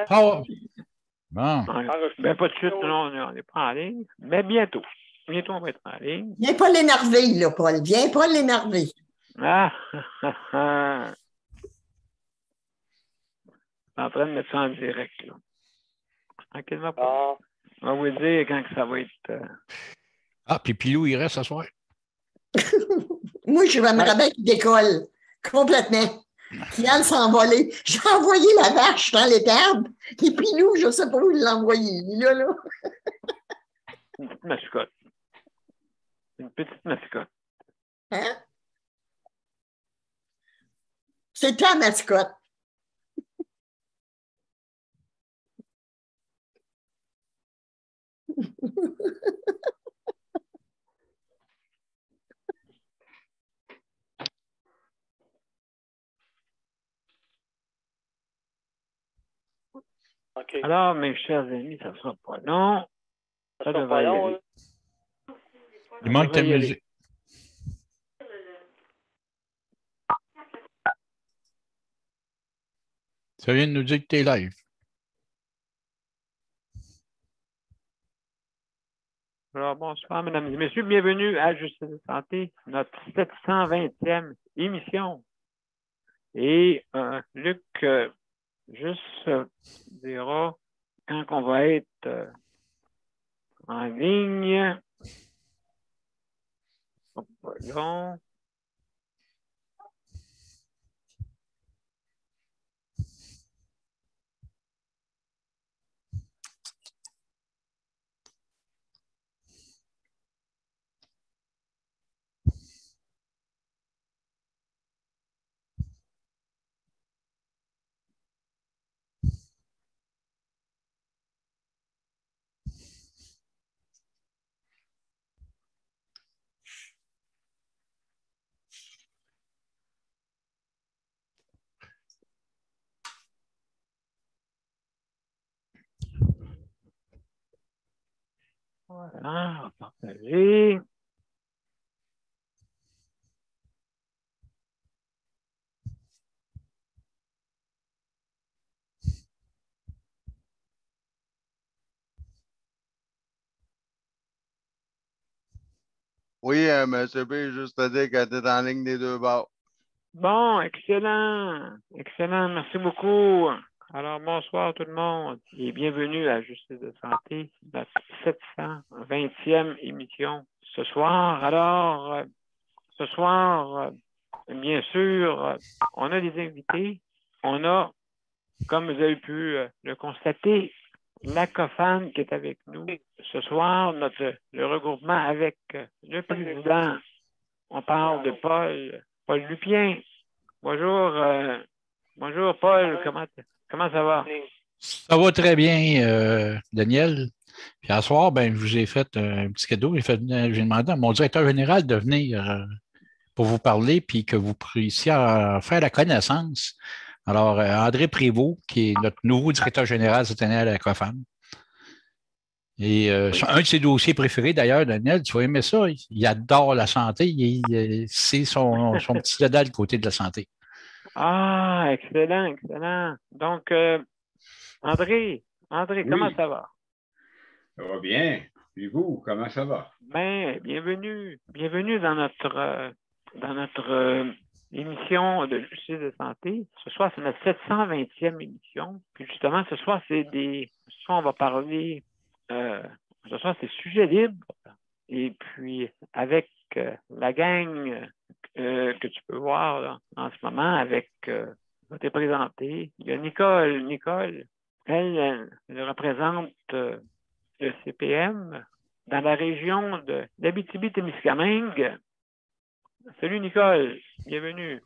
Bon. Ben, pas de suite, non, on n'est pas en ligne, mais bientôt. Bientôt, on va être en ligne. Viens pas l'énerver, là, Paul. Viens pas l'énerver. Ah! Je suis en train de mettre ça en direct, là. Tranquillement pas. On va vous dire quand que ça va être... Puis Pilou, il reste ce soir. Moi, j'aimerais bien qu'il décolle complètement. Yann s'est envolé. J'ai envoyé la vache dans les terres. Et puis nous, je ne sais pas où il l'a envoyé. Il est là. Une petite mascotte. Une petite mascotte. Hein? C'est ta mascotte. Okay. Alors, mes chers amis, ça ne sera pas long. Ça devrait y aller. Il manque ta musique. Ça vient de nous dire que tu es live. Alors, bonsoir, mesdames et messieurs. Bienvenue à Justice de santé, notre 720e émission. Et Luc, juste dira quand on va être en ligne. Pas long. Voilà, on va partager. Oui, M. B, juste à dire qu'elle était en ligne des deux bords. Bon, excellent. Excellent. Merci beaucoup. Alors, bonsoir tout le monde et bienvenue à Justice de santé, notre 720e émission ce soir. Alors, ce soir, bien sûr, on a des invités. On a, comme vous avez pu le constater, la COFAN qui est avec nous ce soir, le regroupement avec le président. On parle de Paul Lupien. Bonjour, bonjour Paul, comment ça va? Ça va très bien, Daniel. Puis à soir, je vous ai fait un petit cadeau. J'ai demandé à mon directeur général de venir pour vous parler puis que vous puissiez faire la connaissance. Alors, André Prévost, qui est notre nouveau directeur général cette année à la COFAM. Et un de ses dossiers préférés, d'ailleurs, Daniel, tu vas aimer ça. Il adore la santé. C'est son petit dada du côté de la santé. Ah, excellent, excellent. Donc, André, oui. Comment ça va? Ça va bien. Puis vous, comment ça va? Bien, bienvenue dans notre émission de justice de santé. Ce soir, c'est notre 720e émission. Puis justement, ce soir, on va parler, ce soir, c'est sujet libre. Et puis, avec la gang que tu peux voir là, en ce moment, va te présenter. Il y a Nicole. Nicole, elle représente le CPM dans la région d'Abitibi-Témiscamingue. Salut Nicole, bienvenue.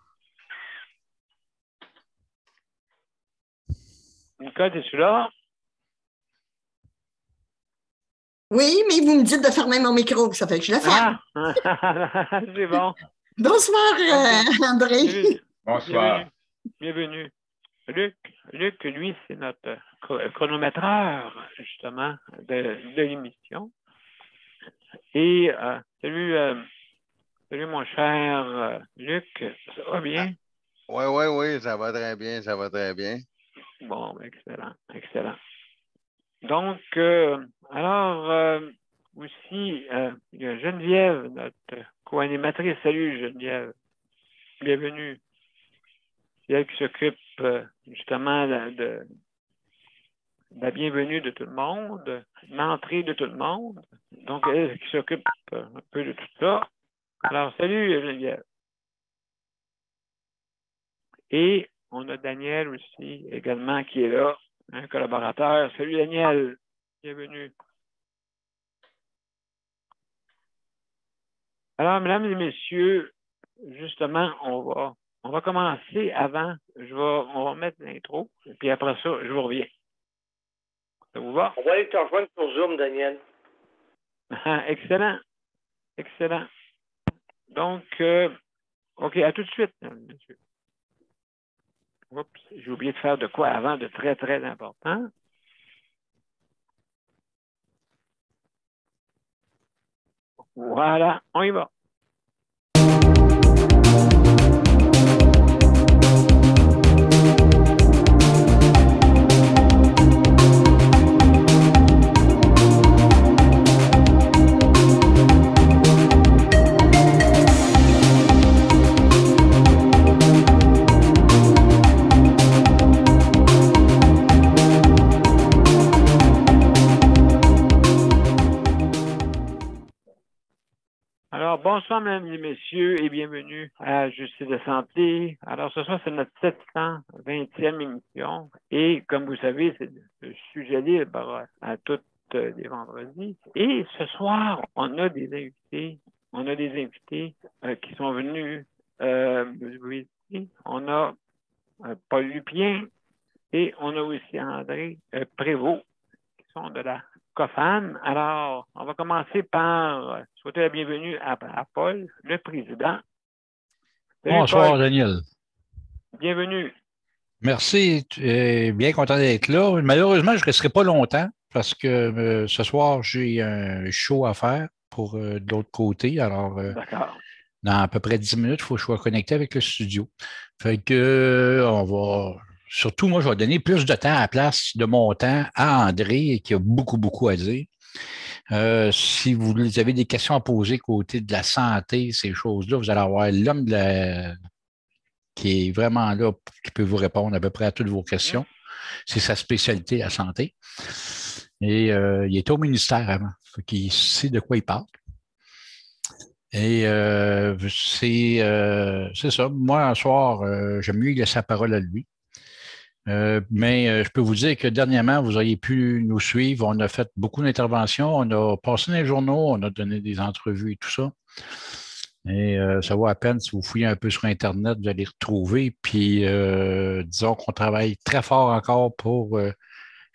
Nicole, es-tu là? Oui, mais vous me dites de fermer mon micro, ça fait que je le ferme. Ah, c'est bon. Bonsoir, André. Bonsoir. Bienvenue. Luc, lui, c'est notre chronométreur, justement, de l'émission. Et salut mon cher Luc, ça va bien? Oui, ça va très bien, ça va très bien. Bon, ben, excellent, excellent. Donc, aussi, il y a Geneviève, notre co-animatrice. Salut, Geneviève. Bienvenue. C'est elle qui s'occupe justement de la bienvenue de tout le monde, l'entrée de tout le monde. Donc, elle qui s'occupe un peu de tout ça. Alors, salut, Geneviève. Et on a Daniel aussi, également, qui est là, un collaborateur. Salut, Daniel. Bienvenue. Alors, mesdames et messieurs, justement, on va commencer avant. On va mettre l'intro, puis après ça, je vous reviens. Ça vous va? On va aller te rejoindre sur Zoom, Daniel. Excellent. Excellent. Donc, OK, à tout de suite, monsieur. Oups, j'ai oublié de faire de quoi avant de très, très important. Voilà, on y va. Alors, bonsoir, mesdames et messieurs, et bienvenue à Justice de santé. Alors, ce soir, c'est notre 720e émission. Et comme vous savez, c'est le sujet libre à tous les vendredis. Et ce soir, on a des invités. On a des invités qui sont venus vous visiter. On a Paul Lupien et on a aussi André Prévost qui sont de la COFAN. Alors, on va commencer par souhaiter la bienvenue à Paul, le président. Salut, bonsoir, Paul. Daniel. Bienvenue. Merci. Bien content d'être là. Malheureusement, je ne resterai pas longtemps parce que ce soir, j'ai un show à faire pour de l'autre côté. Alors, dans à peu près 10 minutes, il faut que je sois connecté avec le studio. Fait que on va. Surtout, moi, je vais donner plus de temps à la place de mon temps à André, qui a beaucoup, beaucoup à dire. Si vous avez des questions à poser côté de la santé, ces choses-là, vous allez avoir l'homme qui est vraiment là, qui peut vous répondre à peu près à toutes vos questions. C'est sa spécialité, la santé. Et il était au ministère avant. Il sait de quoi il parle. Et c'est ça. Moi, un soir, j'aime mieux laisser la parole à lui. Mais je peux vous dire que dernièrement, vous auriez pu nous suivre. On a fait beaucoup d'interventions. On a passé dans les journaux, on a donné des entrevues et tout ça. Et ça vaut à peine si vous fouillez un peu sur Internet, vous allez retrouver. Puis, disons qu'on travaille très fort encore pour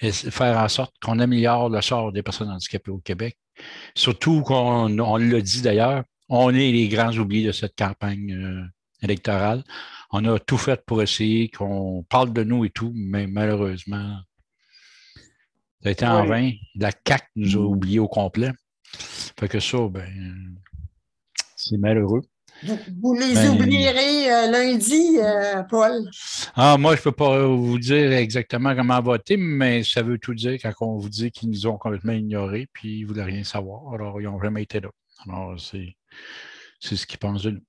faire en sorte qu'on améliore le sort des personnes handicapées au Québec. Surtout on l'a dit d'ailleurs, on est les grands oubliés de cette campagne électorale. On a tout fait pour essayer qu'on parle de nous et tout, mais malheureusement, ça a été en vain. La CAQ nous a oubliés au complet. Fait que ça, c'est malheureux. Vous les oublierez lundi, Paul? Moi, je ne peux pas vous dire exactement comment voter, mais ça veut tout dire quand on vous dit qu'ils nous ont complètement ignorés puis ils ne voulaient rien savoir. Alors, ils n'ont jamais été là. Alors, c'est ce qu'ils pensent de nous.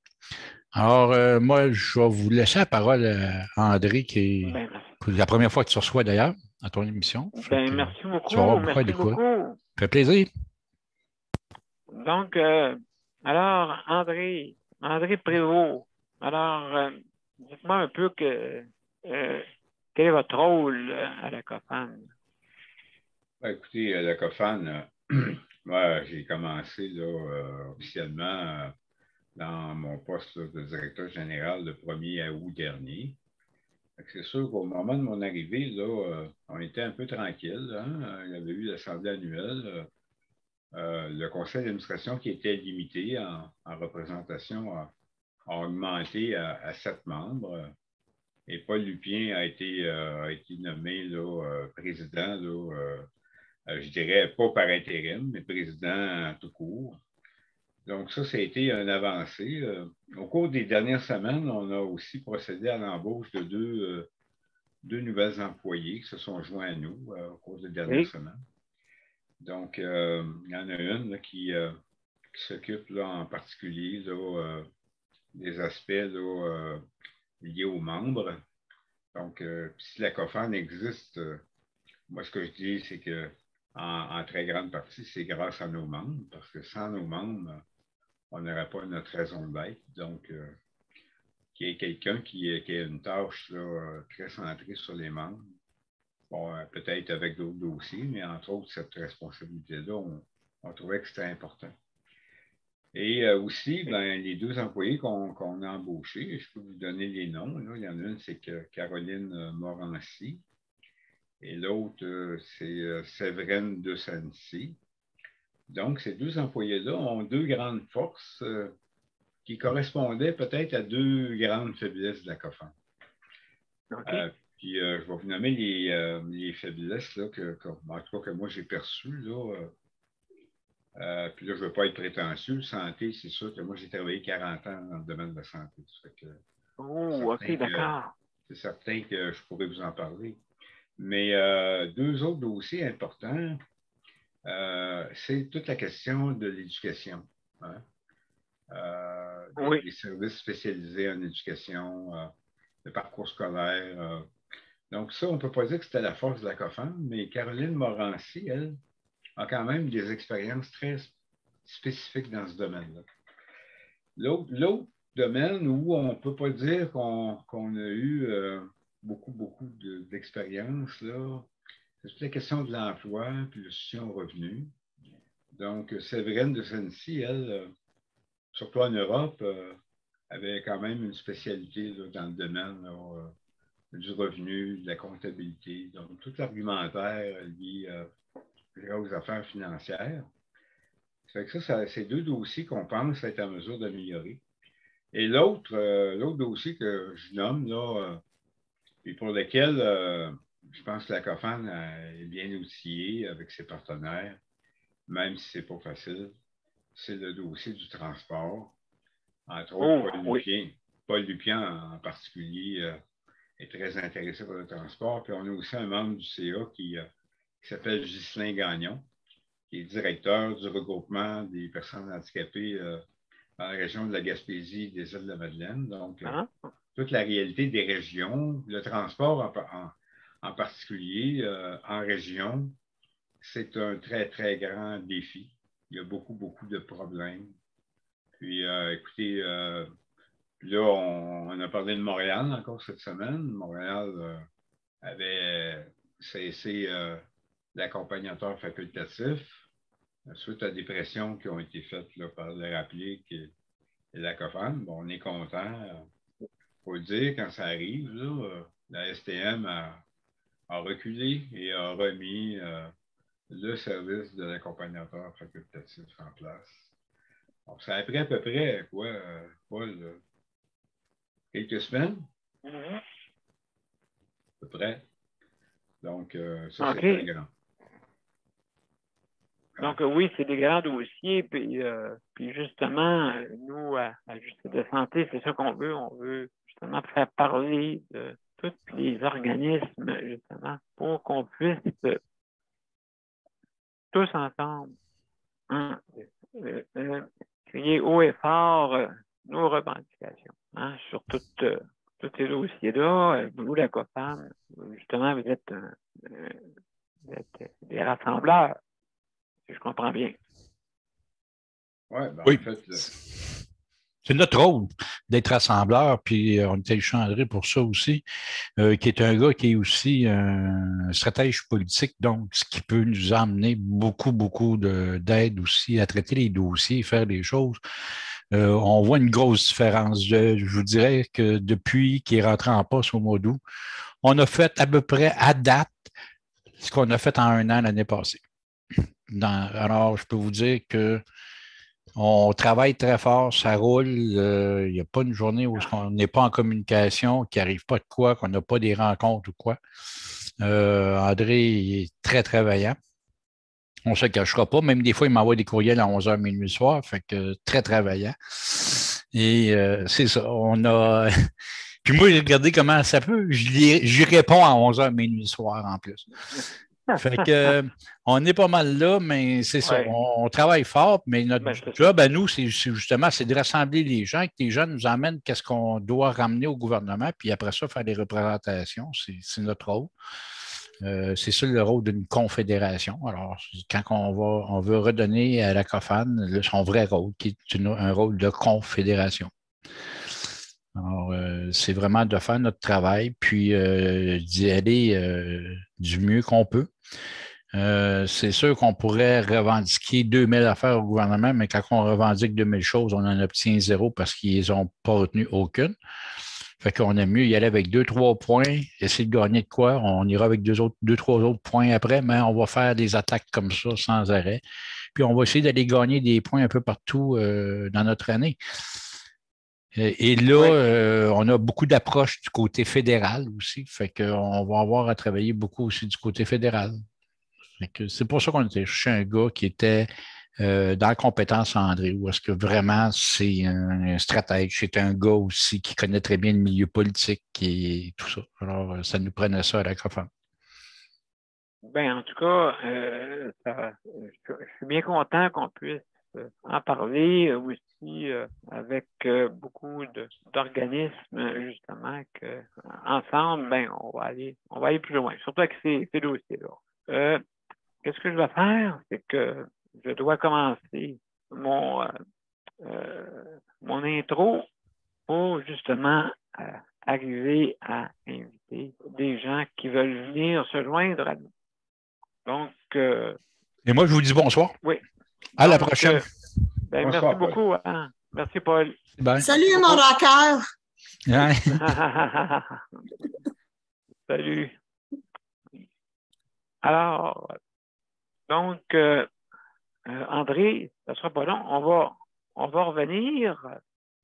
Alors, moi, je vais vous laisser la parole à André, qui est la première fois que tu reçois d'ailleurs à ton émission. Merci beaucoup. Tu vas avoir beaucoup à découvrir. Ça fait plaisir. Donc, alors, André Prévost, alors, dites-moi un peu quel est votre rôle à la COFAN? Écoutez, à la COFAN, moi, j'ai commencé là, officiellement dans mon poste là, de directeur général le 1er août dernier. C'est sûr qu'au moment de mon arrivée, là, on était un peu tranquille. Hein? Il y avait eu l'Assemblée annuelle. Le conseil d'administration qui était limité en représentation a augmenté à 7 membres. Et Paul Lupien a été nommé là, président, là, je dirais pas par intérim, mais président tout court. Donc ça a été une avancée. Au cours des dernières semaines, on a aussi procédé à l'embauche de 2 nouvelles employées qui se sont joints à nous au cours des dernières semaines. Donc, il y en a une là, qui s'occupe là, en particulier là, des aspects là, liés aux membres. Donc, si la COFAN existe, moi, ce que je dis, c'est que en très grande partie, c'est grâce à nos membres, parce que sans nos membres, on n'aurait pas notre raison d'être. Donc, qu'il y ait quelqu'un qui a une tâche là, très centrée sur les membres, bon, peut-être avec d'autres dossiers, mais entre autres, cette responsabilité-là, on trouvait que c'était important. Et aussi, ben, les 2 employés qu'on a embauchés, je peux vous donner les noms. Là. Il y en a une, c'est Caroline Morancy, et l'autre, c'est Séverine de Sancy. Donc, ces 2 employés-là ont 2 grandes forces qui correspondaient peut-être à 2 grandes faiblesses de la COFAN. OK. Puis, je vais vous nommer les faiblesses là, en tout cas, que moi j'ai perçues. Là, puis là, je ne veux pas être prétentieux. Santé, c'est sûr que moi, j'ai travaillé 40 ans dans le domaine de la santé. OK, d'accord. C'est certain que je pourrais vous en parler. Mais 2 autres dossiers importants, c'est toute la question de l'éducation. Hein? Les services spécialisés en éducation, le parcours scolaire. Donc ça, on ne peut pas dire que c'était la force de la COFAN, mais Caroline Morancy, elle, a quand même des expériences très spécifiques dans ce domaine-là. L'autre domaine où on ne peut pas dire qu'on a eu beaucoup d'expérience, là, c'est toute la question de l'emploi puis le soutien aux revenus. Donc, Séverine de Sancy, elle, surtout en Europe, avait quand même une spécialité là, dans le domaine là, du revenu, de la comptabilité, donc tout l'argumentaire lié aux affaires financières. Ça fait que ça, c'est 2 dossiers qu'on pense être en mesure d'améliorer. Et l'autre dossier que je nomme, là, et pour lequel je pense que la COFAN est bien outillée avec ses partenaires, même si ce n'est pas facile, c'est le dossier du transport. Entre autres, Paul Lupien en particulier est très intéressé par le transport. Puis on a aussi un membre du CA qui s'appelle Ghislain Gagnon, qui est directeur du regroupement des personnes handicapées dans la région de la Gaspésie et des Îles-de-la-Madeleine. Donc, toute la réalité des régions, le transport en particulier en région, c'est un très, très grand défi. Il y a beaucoup de problèmes. Puis, écoutez, là, on a parlé de Montréal encore cette semaine. Montréal avait cessé l'accompagnateur facultatif suite à des pressions qui ont été faites là, par le RAPLIC et la COFAN. Bon, on est content. Il faut le dire, quand ça arrive, là, la STM a reculé et a remis le service de l'accompagnateur facultatif en place. Donc, ça a pris à peu près, Paul, quelques semaines? À peu près. Donc, ça, c'est très grand. Donc, oui, c'est des grands dossiers. Puis justement, nous, à Justice de santé, c'est ça qu'on veut. On veut justement faire parler de tous les organismes, justement, pour qu'on puisse tous ensemble crier haut et fort nos revendications sur tous ces dossiers-là. Vous, la COFAN, justement, vous êtes des rassembleurs. Je comprends bien. Ouais, ben, Oui, en fait, c'est notre rôle d'être rassembleur, puis on est allé André pour ça aussi, qui est un gars qui est aussi un stratège politique, donc ce qui peut nous amener beaucoup d'aide aussi à traiter les dossiers, faire des choses. On voit une grosse différence. Je vous dirais que depuis qu'il est rentré en poste au mois d'août, on a fait à peu près à date ce qu'on a fait en 1 an l'année passée. Alors, je peux vous dire qu'on travaille très fort, ça roule. Il n'y a pas une journée où on n'est pas en communication, qu'il n'arrive pas de quoi, qu'on n'a pas des rencontres ou quoi. André est très travaillant. On ne se cachera pas. Même des fois, il m'envoie des courriels à 11h minuit soir, fait que très travaillant. Et c'est ça. On a. Puis moi, regardez comment ça peut. J'y réponds à 11h minuit le soir en plus. Fait que on est pas mal là, mais c'est ça. Ouais. On travaille fort, mais notre c'est job à nous, c'est justement de rassembler les gens, que les gens nous emmènent qu'est-ce qu'on doit ramener au gouvernement, puis après ça, faire des représentations. C'est notre rôle. C'est ça le rôle d'une confédération. Alors, quand on veut redonner à la COFAN son vrai rôle, qui est un rôle de confédération. Alors, c'est vraiment de faire notre travail, puis d'y aller du mieux qu'on peut. C'est sûr qu'on pourrait revendiquer 2000 affaires au gouvernement, mais quand on revendique 2000 choses, on en obtient zéro parce qu'ils n'ont pas retenu aucune. Fait qu'on aime mieux y aller avec 2-3 points, essayer de gagner de quoi. On ira avec 2-3 autres points après, mais on va faire des attaques comme ça sans arrêt. Puis on va essayer d'aller gagner des points un peu partout dans notre année. Et là, on a beaucoup d'approches du côté fédéral aussi. Fait qu'on va avoir à travailler beaucoup aussi du côté fédéral. C'est pour ça qu'on était cherché un gars qui était dans la compétence André, où est-ce que vraiment c'est un stratège, c'est un gars aussi qui connaît très bien le milieu politique et tout ça. Alors, ça nous prenait ça à la COFAN. Ben, en tout cas, je suis bien content qu'on puisse en parler aussi avec beaucoup d'organismes, justement, que ensemble, ben, on va aller plus loin, surtout avec ces dossiers-là. Qu'est-ce que je vais faire? C'est que je dois commencer mon intro pour justement arriver à inviter des gens qui veulent venir se joindre à nous. Donc, et moi, je vous dis bonsoir. Oui. À la prochaine. Bonsoir, merci beaucoup. Hein. Merci, Paul. Bye. Salut, mon rocker. Ouais. Salut. Alors, donc, André, ça ne sera pas long. On va revenir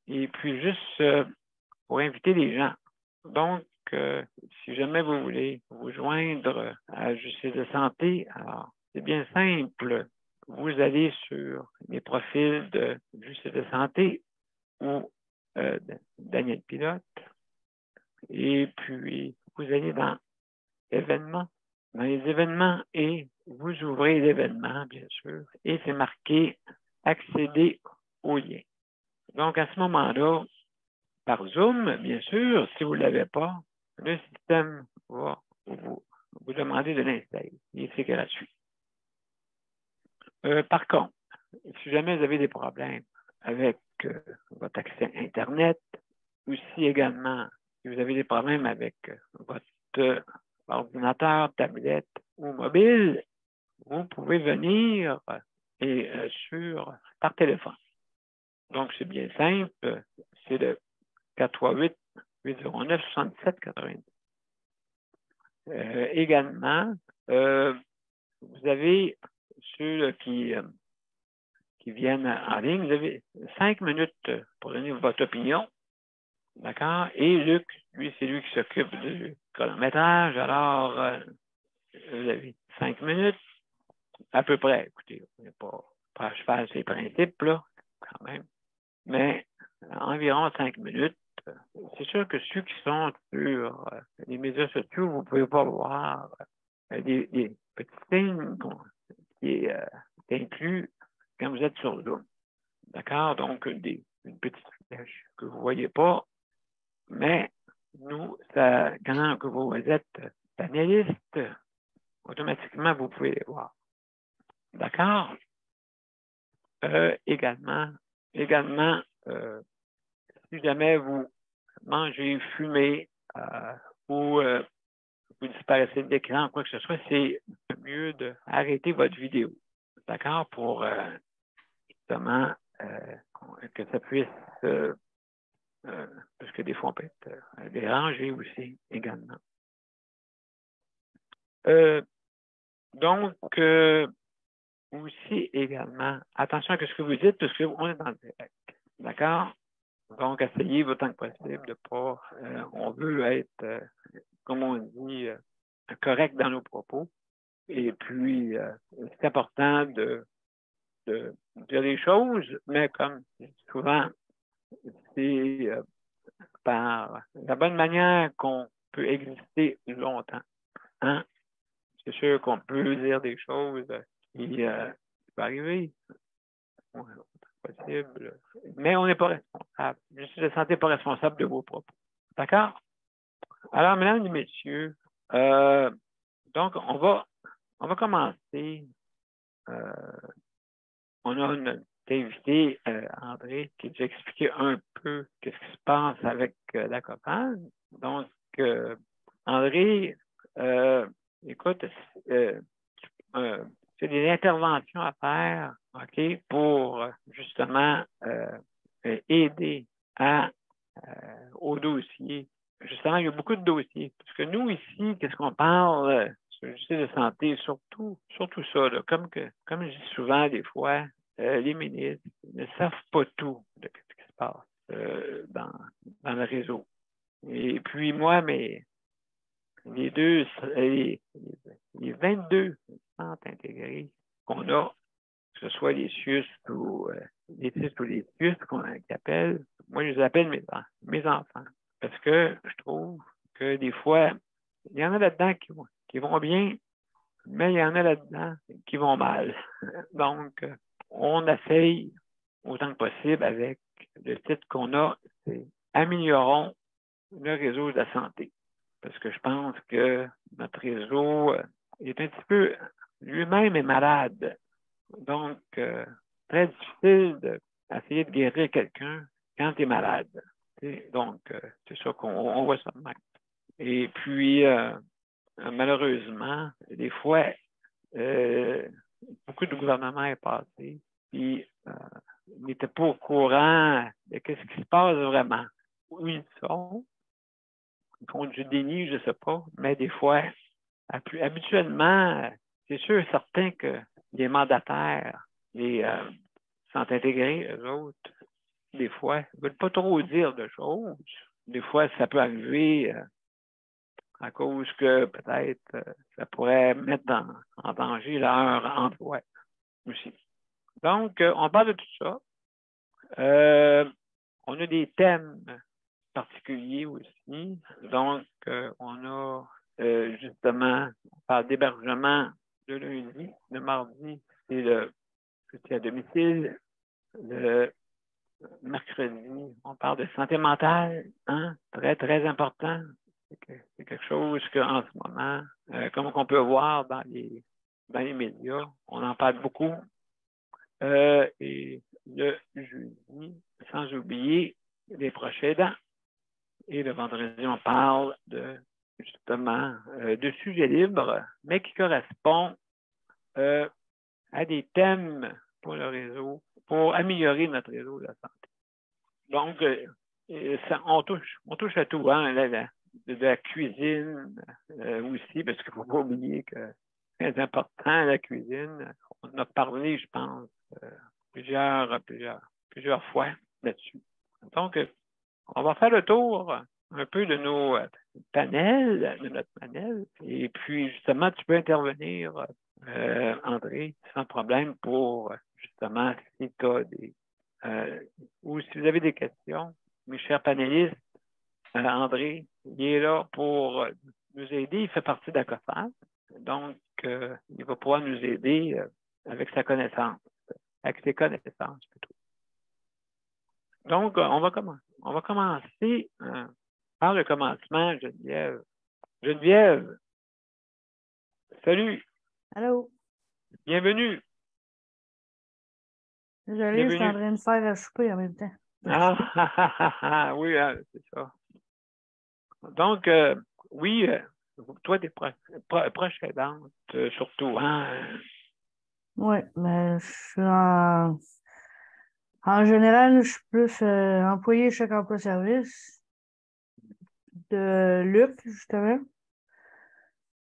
et puis juste pour inviter les gens. Donc, si jamais vous voulez vous joindre à Justice de santé, alors c'est bien simple. Vous allez sur les profils de Justice de santé ou Daniel Pilote et puis vous allez dans événements. Dans les événements et vous ouvrez l'événement, bien sûr, et c'est marqué accéder au lien. Donc, à ce moment-là, par Zoom, bien sûr, si vous ne l'avez pas, le système va vous demander de l'installer et c'est gratuit. Par contre, si jamais vous avez des problèmes avec votre accès Internet, aussi également, si vous avez des problèmes avec votre ordinateur, tablette ou mobile, vous pouvez venir par téléphone. Donc, c'est bien simple. C'est le 438-809-7790. Également, vous avez ceux qui viennent en ligne, vous avez 5 minutes pour donner votre opinion. D'accord? Et Luc, lui, c'est lui qui s'occupe du chronométrage. Alors, vous avez 5 minutes, à peu près. Écoutez, on n'est pas à cheval sur les principes, là, quand même. Mais environ 5 minutes. C'est sûr que ceux qui sont sur les médias sociaux, vous ne pouvez pas voir des petits signes qui est inclus quand vous êtes sur Zoom. D'accord? Donc, une petite flèche que vous ne voyez pas. Mais nous, quand vous êtes panéliste, automatiquement, vous pouvez les voir. D'accord? Également, si jamais vous mangez, fumez ou vous disparaissez de l'écran, quoi que ce soit, c'est mieux d'arrêter votre vidéo. D'accord? Pour justement que ça puisse, parce que des fois, on peut être dérangé aussi également. Donc, aussi également, attention à ce que vous dites, parce qu'on est dans le direct. D'accord? Donc, essayez autant que possible de pas. On veut être, comme on dit, correct dans nos propos. Et puis, c'est important de dire les choses, mais comme souvent, c'est par la bonne manière qu'on peut exister longtemps. Hein? C'est sûr qu'on peut dire des choses qui peuvent arriver. Ouais, c'est possible. Mais on n'est pas responsable. Le ministère de la Santé n'est pas responsable de vos propos. D'accord? Alors, mesdames et messieurs, donc, on va commencer. On a notre invité, André, qui nous a expliqué un peu ce qui se passe avec la COPAN. Donc, André, écoute, c'est des interventions à faire, OK, pour justement aider au dossier. Justement, il y a beaucoup de dossiers. Parce que nous, ici, qu'est-ce qu'on parle sur le système de santé, surtout ça, là, comme je dis souvent, des fois, les ministres ne savent pas tout de ce qui se passe dans le réseau. Et puis, moi, les 22 centres intégrés qu'on a, que ce soit les CIUS ou les CIS ou les CIUS qu'on appelle, moi, je les appelle mes enfants. Parce que je trouve que des fois, il y en a là-dedans qui vont bien, mais il y en a là-dedans qui vont mal. Donc, on essaye autant que possible avec le titre qu'on a, c'est Améliorons le réseau de la santé. Parce que je pense que notre réseau est un petit peu, lui-même est malade. Donc, très difficile d'essayer de guérir quelqu'un quand il est malade. Donc, c'est ça qu'on voit ça de même. Et puis, malheureusement, des fois, beaucoup de gouvernements est passé, puis n'étaient pas au courant de ce qui se passe vraiment. Où ils sont, ils font du déni, je ne sais pas, mais des fois, habituellement, c'est sûr et certain que les mandataires, les sont intégrés, eux autres, des fois, ils ne veulent pas trop dire de choses. Des fois, ça peut arriver à cause que peut-être ça pourrait mettre en danger leur emploi aussi. Donc, on parle de tout ça. On a des thèmes particuliers aussi. Donc, on a justement, on parle d'hébergement le lundi, le mardi, c'est le soutien à domicile. Le mercredi, on parle de santé mentale, hein? Très, très important. C'est quelque chose qu'en ce moment, comme on peut voir dans les médias, on en parle beaucoup. Et le jeudi, sans oublier les proches aidants. Et le vendredi, on parle justement de sujets libres, mais qui correspondent à des thèmes pour le réseau, pour améliorer notre réseau de la santé. Donc, on touche à tout, hein, de la cuisine aussi, parce qu'il ne faut pas oublier que c'est important, la cuisine. On en a parlé, je pense, plusieurs fois là-dessus. Donc, on va faire le tour un peu de nos panels, de notre panel. Et puis, justement, tu peux intervenir, André, sans problème pour, justement, si tu as ou si vous avez des questions, mes chers panélistes, André, il est là pour nous aider. Il fait partie d'ACOFAS. Donc, il va pouvoir nous aider avec sa connaissance, avec ses connaissances plutôt. Donc, on va commencer par le commencement, Geneviève. Geneviève, salut. Allô? Bienvenue. Désolée, je suis en train de faire à souper en même temps. Oui, c'est ça. Donc, oui, toi, tu es proche aidante, surtout, hein? Oui, mais je suis en général, je suis plus employé chèque emploi-service de Luc, justement,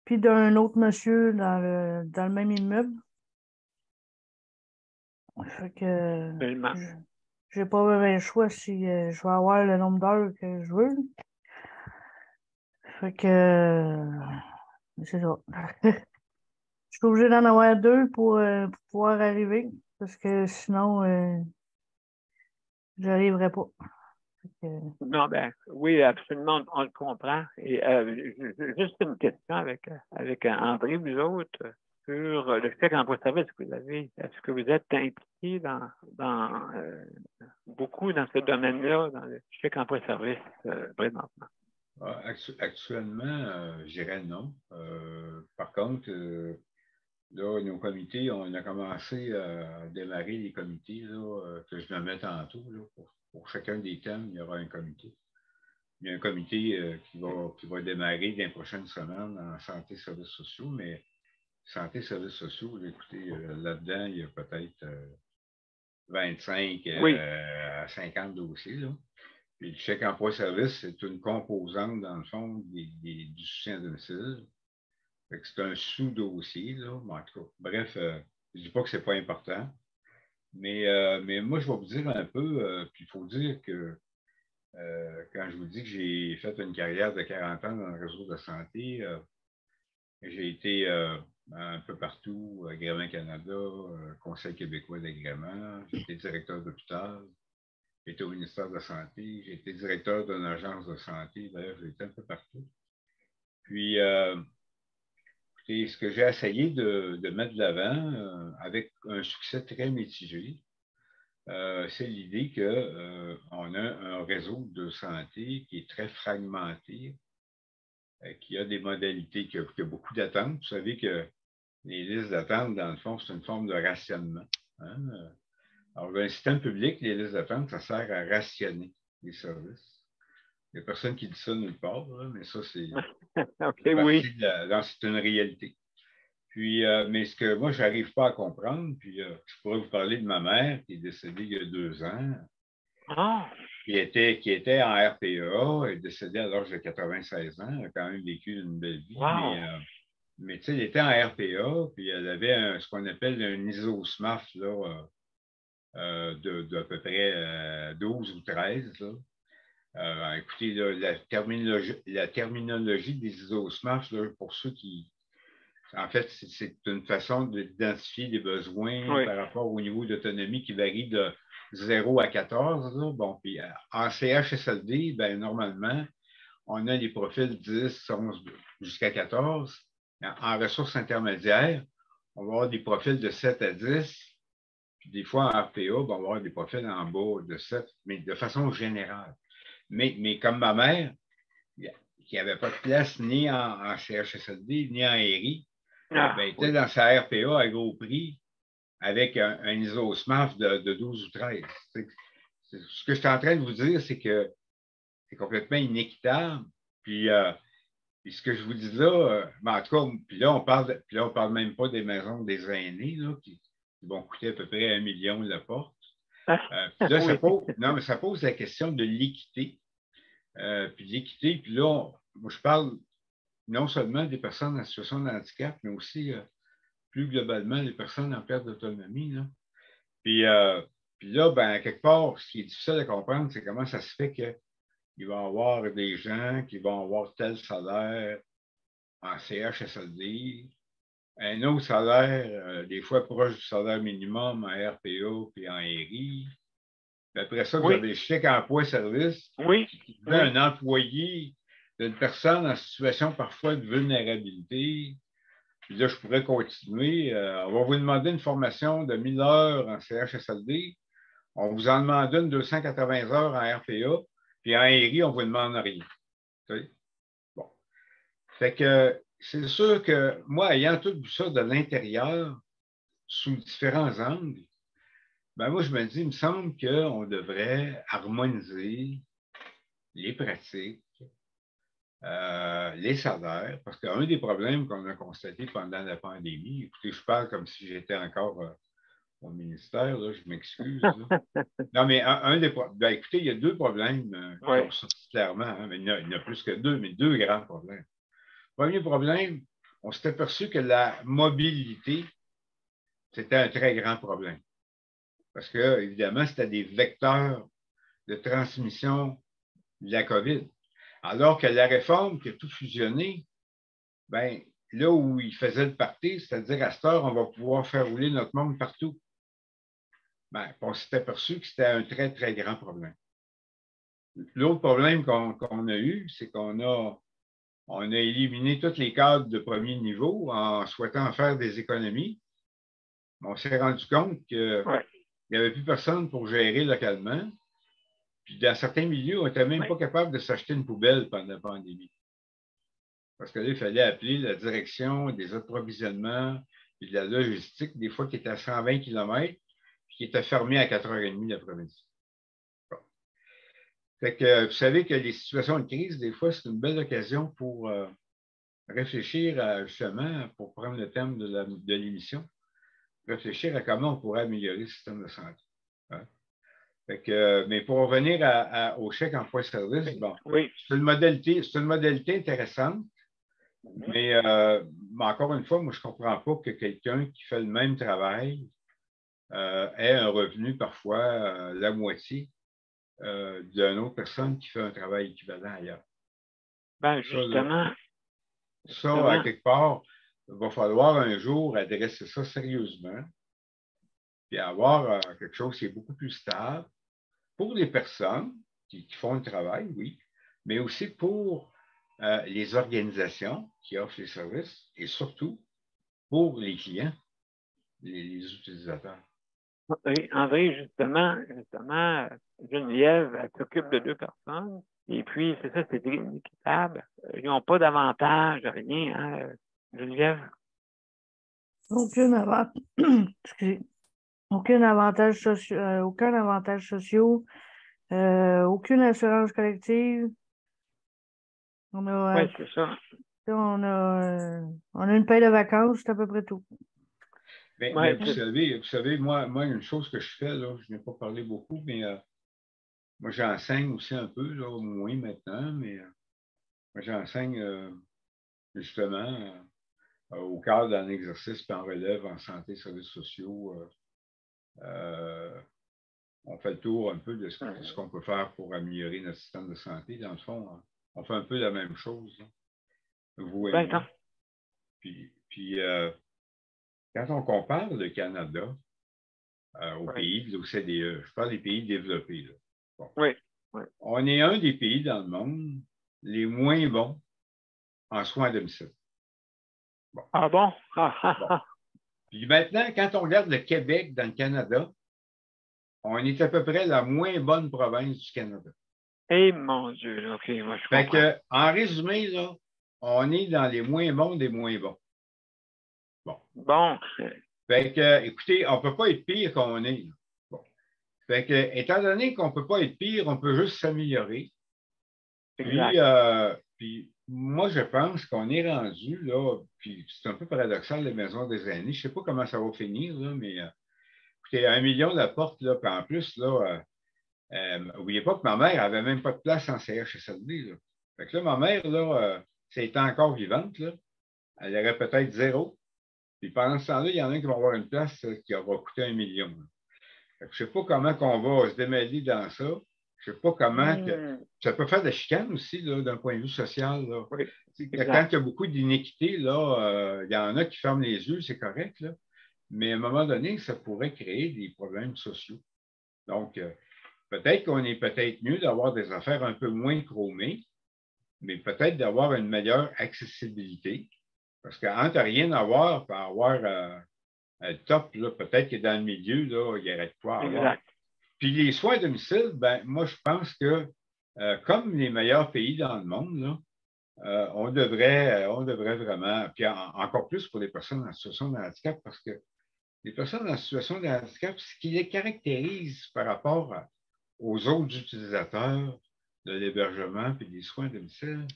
puis d'un autre monsieur dans le même immeuble. Fait que j'ai pas vraiment le choix si je vais avoir le nombre d'heures que je veux. Fait que c'est ça. Je suis obligé d'en avoir deux pour pouvoir arriver, parce que sinon, j'arriverai pas. Non, ben oui, absolument, on le comprend. Et juste une question avec André, vous autres, sur le chèque emploi-service que vous avez. Est-ce que vous êtes impliqué beaucoup dans ce domaine-là, dans le chèque emploi-service présentement? Actuellement, je dirais non. Par contre, là, nos comités, on a commencé à démarrer les comités là, que je nommais tantôt. Là, pour chacun des thèmes, il y aura un comité. Il y a un comité qui va démarrer dans les prochaines semaines en santé et services sociaux, mais santé et services sociaux, là, écoutez, là-dedans, il y a peut-être 25 à 50 dossiers. Là. Puis le chèque emploi-service, c'est une composante, dans le fond, du soutien à domicile. C'est un sous-dossier, là. En tout cas, bref, je ne dis pas que ce n'est pas important. Mais moi, je vais vous dire un peu, puis il faut dire que quand je vous dis que j'ai fait une carrière de 40 ans dans le réseau de santé, j'ai été un peu partout, Agrément Canada, Conseil québécois d'agrément, j'ai été directeur d'hôpital, j'ai été au ministère de la Santé, j'ai été directeur d'une agence de santé, d'ailleurs, j'ai été un peu partout. Puis, écoutez, ce que j'ai essayé de mettre de l'avant, avec un succès très mitigé, c'est l'idée qu'on a un réseau de santé qui est très fragmenté, qui a des modalités, qui a beaucoup d'attentes. Vous savez que les listes d'attente, dans le fond, c'est une forme de rationnement. Hein? Alors, dans le système public, les listes d'attente, ça sert à rationner les services. Il n'y a personne qui dit ça nulle part, là, mais ça, c'est okay, oui. C'est une réalité. Puis, mais ce que moi, je n'arrive pas à comprendre, puis je pourrais vous parler de ma mère qui est décédée il y a 2 ans, qui était en RPA, elle est décédée à l'âge de 96 ans, elle a quand même vécu une belle vie, mais tu sais, elle était en RPA, puis elle avait ce qu'on appelle un ISO-SMAF là, d'à peu près 12 ou 13. Là. Écoutez, là, la terminologie des ISO-SMAF, là, pour ceux qui... En fait, c'est une façon d'identifier les besoins par rapport au niveau d'autonomie qui varie de 0 à 14. Là. Bon, puis en CHSLD, ben, normalement, on a les profils 10, 11 jusqu'à 14. En ressources intermédiaires, on va avoir des profils de 7 à 10. Puis des fois, en RPA, ben, on va avoir des profils en bas de 7, mais de façon générale. Mais comme ma mère, qui n'avait pas de place ni en CHSLD, ni en RI, ben, était dans sa RPA à gros prix avec un ISO-SMAF de 12 ou 13. Ce que je suis en train de vous dire, c'est que c'est complètement inéquitable. Puis ce que je vous dis là, ben, en tout cas, puis là, on parle même pas des maisons des aînés là, qui vont coûter à peu près 1 million la porte. Puis là, ça pose la question de l'équité. Puis l'équité, puis là, moi, je parle non seulement des personnes en situation de handicap, mais aussi plus globalement des personnes en perte d'autonomie. Puis là, ben, quelque part, ce qui est difficile à comprendre, c'est comment ça se fait qu'il va y avoir des gens qui vont avoir tel salaire en CHSLD, un autre salaire, des fois proche du salaire minimum en RPA puis en RI. Puis après ça, vous avez le chèque emploi-service qui fait un employé d'une personne en situation parfois de vulnérabilité. Puis là, je pourrais continuer. On va vous demander une formation de 1000 heures en CHSLD. On vous en demande une 280 heures en RPA. Puis en RI, on ne vous demande rien. Bon. Fait que c'est sûr que moi, ayant tout vu ça de l'intérieur, sous différents angles, ben moi, je me dis, il me semble qu'on devrait harmoniser les pratiques, les salaires, parce qu'un des problèmes qu'on a constaté pendant la pandémie, écoutez, je parle comme si j'étais encore au ministère, là, je m'excuse. Non, mais ben, écoutez, il y a 2 problèmes qui ont sorti clairement, hein, mais il y en a plus que 2, mais 2 grands problèmes. Premier problème, on s'est aperçu que la mobilité, c'était un très grand problème. Parce que, évidemment, c'était des vecteurs de transmission de la COVID. Alors que la réforme qui a tout fusionné, ben, là où il faisait le parti, c'est-à-dire à cette heure, on va pouvoir faire rouler notre monde partout. Ben, on s'est aperçu que c'était un très, très grand problème. l'autre problème qu'on a eu, c'est qu'on a éliminé tous les cadres de premier niveau en souhaitant faire des économies. On s'est rendu compte qu'il n'y avait plus personne pour gérer localement. Puis dans certains milieux, on n'était même pas capable de s'acheter une poubelle pendant la pandémie. Parce que là, il fallait appeler la direction des approvisionnements et de la logistique, des fois qui était à 120 km, puis qui était fermée à 4h30 l'après-midi. Bon. Fait que vous savez que les situations de crise, des fois, c'est une belle occasion pour réfléchir justement, pour prendre le thème de l'émission, réfléchir à comment on pourrait améliorer le système de santé. Hein? Fait que, mais pour revenir au chèque emploi-service, bon, c'est une modalité intéressante, mais encore une fois, moi, je ne comprends pas que quelqu'un qui fait le même travail ait un revenu parfois la moitié d'une autre personne qui fait un travail équivalent ailleurs. Ben, justement. Ça, à quelque part, il va falloir un jour adresser ça sérieusement, puis avoir quelque chose qui est beaucoup plus stable pour les personnes qui font le travail, oui, mais aussi pour les organisations qui offrent les services et surtout pour les clients, les utilisateurs. Oui, André, justement, Geneviève, elle s'occupe de 2 personnes. Et puis, c'est ça, c'est inéquitable. Ils n'ont pas d'avantage, rien, hein, Geneviève? Aucun avantage social, aucun avantage social, aucune assurance collective. Oui, c'est ça. On a une paie de vacances, c'est à peu près tout. Mais vous savez, moi, une chose que je fais, là, je n'ai pas parlé beaucoup, mais moi, j'enseigne aussi un peu, là, au moins maintenant, mais moi, j'enseigne justement au cadre d'un exercice puis en relève en santé et services sociaux. On fait le tour un peu de ce qu'on peut faire pour améliorer notre système de santé. Dans le fond, on fait un peu la même chose. Là. Vous et moi. Puis quand on compare le Canada aux pays de l'OCDE, je parle des pays développés. Là. Bon. On est un des pays dans le monde les moins bons en soins à domicile. Bon. Ah bon? Bon. Puis maintenant, quand on regarde le Québec dans le Canada, on est à peu près la moins bonne province du Canada. Eh mon Dieu, OK, moi je comprends. Fait que, en résumé, là, on est dans les moins bons des moins bons. Bon. Fait que, écoutez, on ne peut pas être pire qu'on est. Bon. Fait que, étant donné qu'on ne peut pas être pire, on peut juste s'améliorer. Puis, moi, je pense qu'on est rendu, là, puis c'est un peu paradoxal, les maisons des aînés. Je ne sais pas comment ça va finir, là, mais écoutez, 1 million la porte, là, puis en plus, là, n'oubliez pas que ma mère n'avait même pas de place en CHSLD. Là. Fait que là, ma mère, là, si elle était encore vivante, là, elle aurait peut-être 0. Puis pendant ce temps-là, il y en a qui vont avoir une place qui va coûter 1 million. Je ne sais pas comment on va se démêler dans ça. Je ne sais pas comment. Ça peut faire de la chicane aussi, d'un point de vue social. Là. Oui, quand il y a beaucoup d'iniquité, il y en a qui ferment les yeux, c'est correct. Là. Mais à un moment donné, ça pourrait créer des problèmes sociaux. Donc, peut-être qu'on est peut-être mieux d'avoir des affaires un peu moins chromées, mais peut-être d'avoir une meilleure accessibilité. Parce qu'entre rien avoir et avoir un top, peut-être que dans le milieu, là, il y aurait de quoi avoir. Puis les soins à domicile, ben, moi, je pense que comme les meilleurs pays dans le monde, là, on devrait vraiment, puis encore plus pour les personnes en situation de handicap, parce que les personnes en situation de handicap, ce qui les caractérise par rapport aux autres utilisateurs de l'hébergement et des soins à domicile,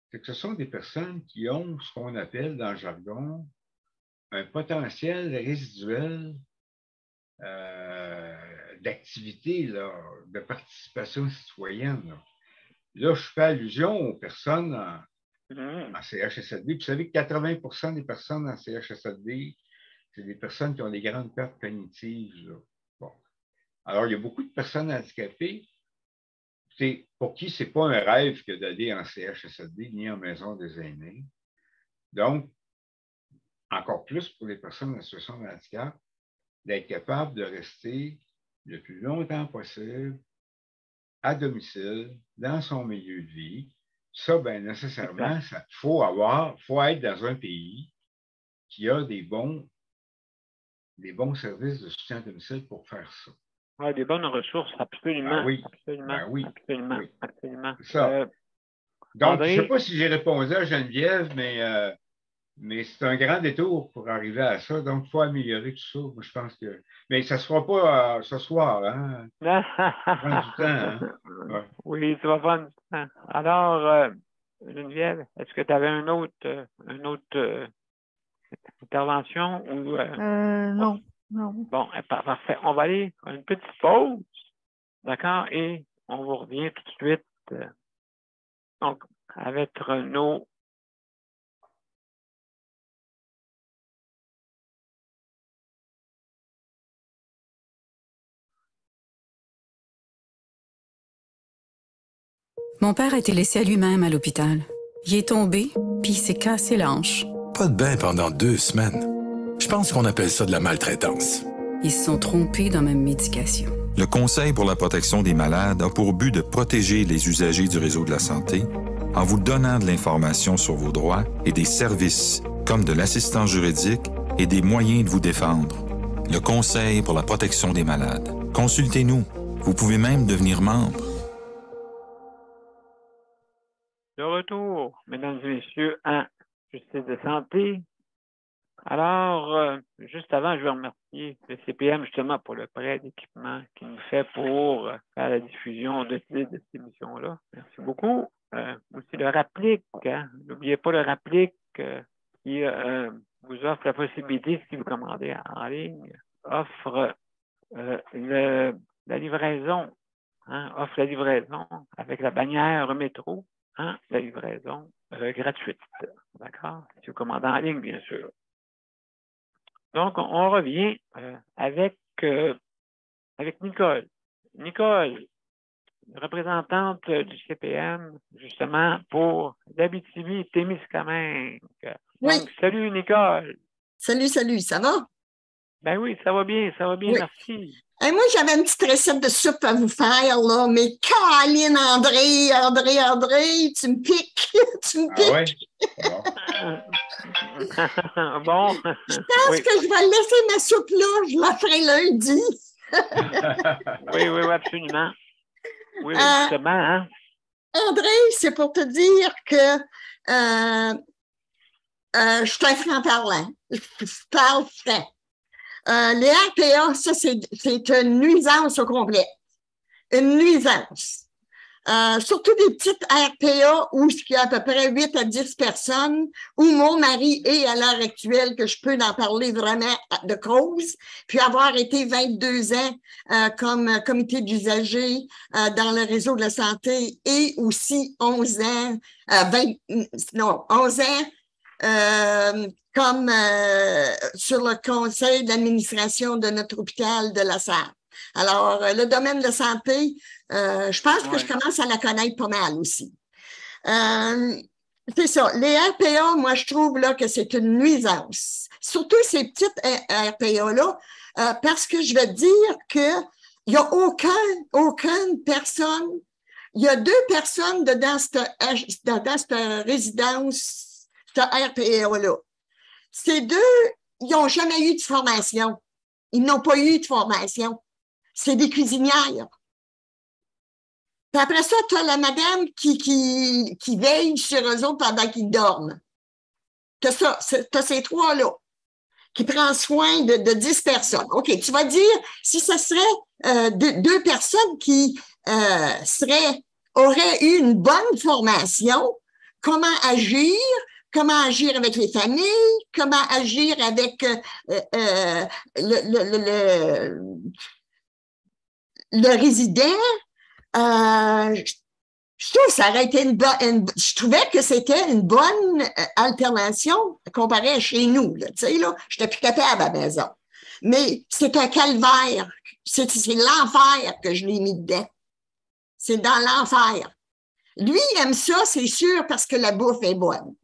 c'est que ce sont des personnes qui ont ce qu'on appelle dans le jargon un potentiel résiduel d'activité, de participation citoyenne. Là, je fais allusion aux personnes en CHSLD. Vous savez que 80% des personnes en CHSLD, c'est des personnes qui ont des grandes pertes cognitives. Là. Bon. Alors, il y a beaucoup de personnes handicapées pour qui ce n'est pas un rêve que d'aller en CHSLD ni en maison des aînés. Donc, encore plus pour les personnes en situation de handicap, d'être capable de rester le plus longtemps possible à domicile, dans son milieu de vie. Ça, bien nécessairement, il faut être dans un pays qui a des bons services de soutien à domicile pour faire ça. Oui, des bonnes ressources, absolument. Ben oui. Absolument. Ben oui. Absolument. Oui. Absolument. Ça. Donc, André? je ne sais pas si j'ai répondu à Geneviève, mais c'est un grand détour pour arriver à ça. Donc, il faut améliorer tout ça. Moi, je pense que. Mais ça ne se fera pas ce soir, hein? Ça prend du temps, hein? Ouais. Oui, ça va prendre du temps. Alors, Geneviève, est-ce que tu avais une autre intervention ou Non. Bon, parfait. On va aller à une petite pause, d'accord? Et on vous revient tout de suite donc, avec nos Mon père a été laissé à lui-même à l'hôpital. Il est tombé, puis il s'est cassé la hanche. Pas de bain pendant 2 semaines. Je pense qu'on appelle ça de la maltraitance. Ils se sont trompés dans ma médication. Le Conseil pour la protection des malades a pour but de protéger les usagers du réseau de la santé en vous donnant de l'information sur vos droits et des services, comme de l'assistance juridique et des moyens de vous défendre. Le Conseil pour la protection des malades. Consultez-nous. Vous pouvez même devenir membre. de retour, mesdames et messieurs, à Justice de santé. Alors, juste avant, je veux remercier le CPM justement pour le prêt d'équipement qu'il nous fait pour faire la diffusion de cette émission-là. Merci beaucoup. Aussi le Rapplique, hein? N'oubliez pas le Rapplique qui vous offre la possibilité, si vous commandez en ligne, offre la livraison, hein? Offre la livraison avec la bannière métro, hein? La livraison gratuite. D'accord? Si vous commandez en ligne, bien sûr. Donc, on revient avec Nicole. Nicole, représentante du CPM, justement, pour l'Abitibi-Témiscamingue. Oui. Donc, salut, Nicole. Salut, ça va? Ben oui, ça va bien, oui. Merci. Et moi, j'avais une petite recette de soupe à vous faire, là, mais Caroline, André, tu me piques. Ah ouais? Bon. Je pense que je vais laisser ma soupe là, je la ferai lundi. oui, absolument. Oui, justement, hein? André, c'est pour te dire que je suis un franc-parlant. Je parle franc. Les RPA, ça, c'est une nuisance au complet. Une nuisance. Surtout des petites RPA où il y a à peu près 8 à 10 personnes, où mon mari est à l'heure actuelle, que je peux en parler vraiment de cause, puis avoir été 22 ans comme comité d'usagers dans le réseau de la santé et aussi 11 ans, 11 ans comme sur le conseil d'administration de notre hôpital de La Sarre. Alors, le domaine de la santé, je pense que je commence à la connaître pas mal aussi. C'est ça. Les RPA, moi, je trouve là que c'est une nuisance. Surtout ces petites RPA-là, parce que je vais te dire qu'il n'y a aucune personne, il y a 2 personnes dans cette résidence, cette RPA-là. Ces 2, ils n'ont jamais eu de formation. Ils n'ont pas eu de formation. C'est des cuisinières. Puis après ça, tu as la madame qui veille sur eux autres pendant qu'ils dorment. Tu as ces 3-là qui prend soin de 10 personnes. OK, tu vas dire, si ce serait 2 personnes qui auraient eu une bonne formation, comment agir avec les familles, comment agir avec le résident. Je trouvais que c'était une bonne alternative comparée à chez nous. Tu sais, là, je n'étais plus capable à la maison. Mais c'est un calvaire. C'est l'enfer que je l'ai mis dedans. C'est dans l'enfer. Lui, il aime ça, c'est sûr, parce que la bouffe est bonne.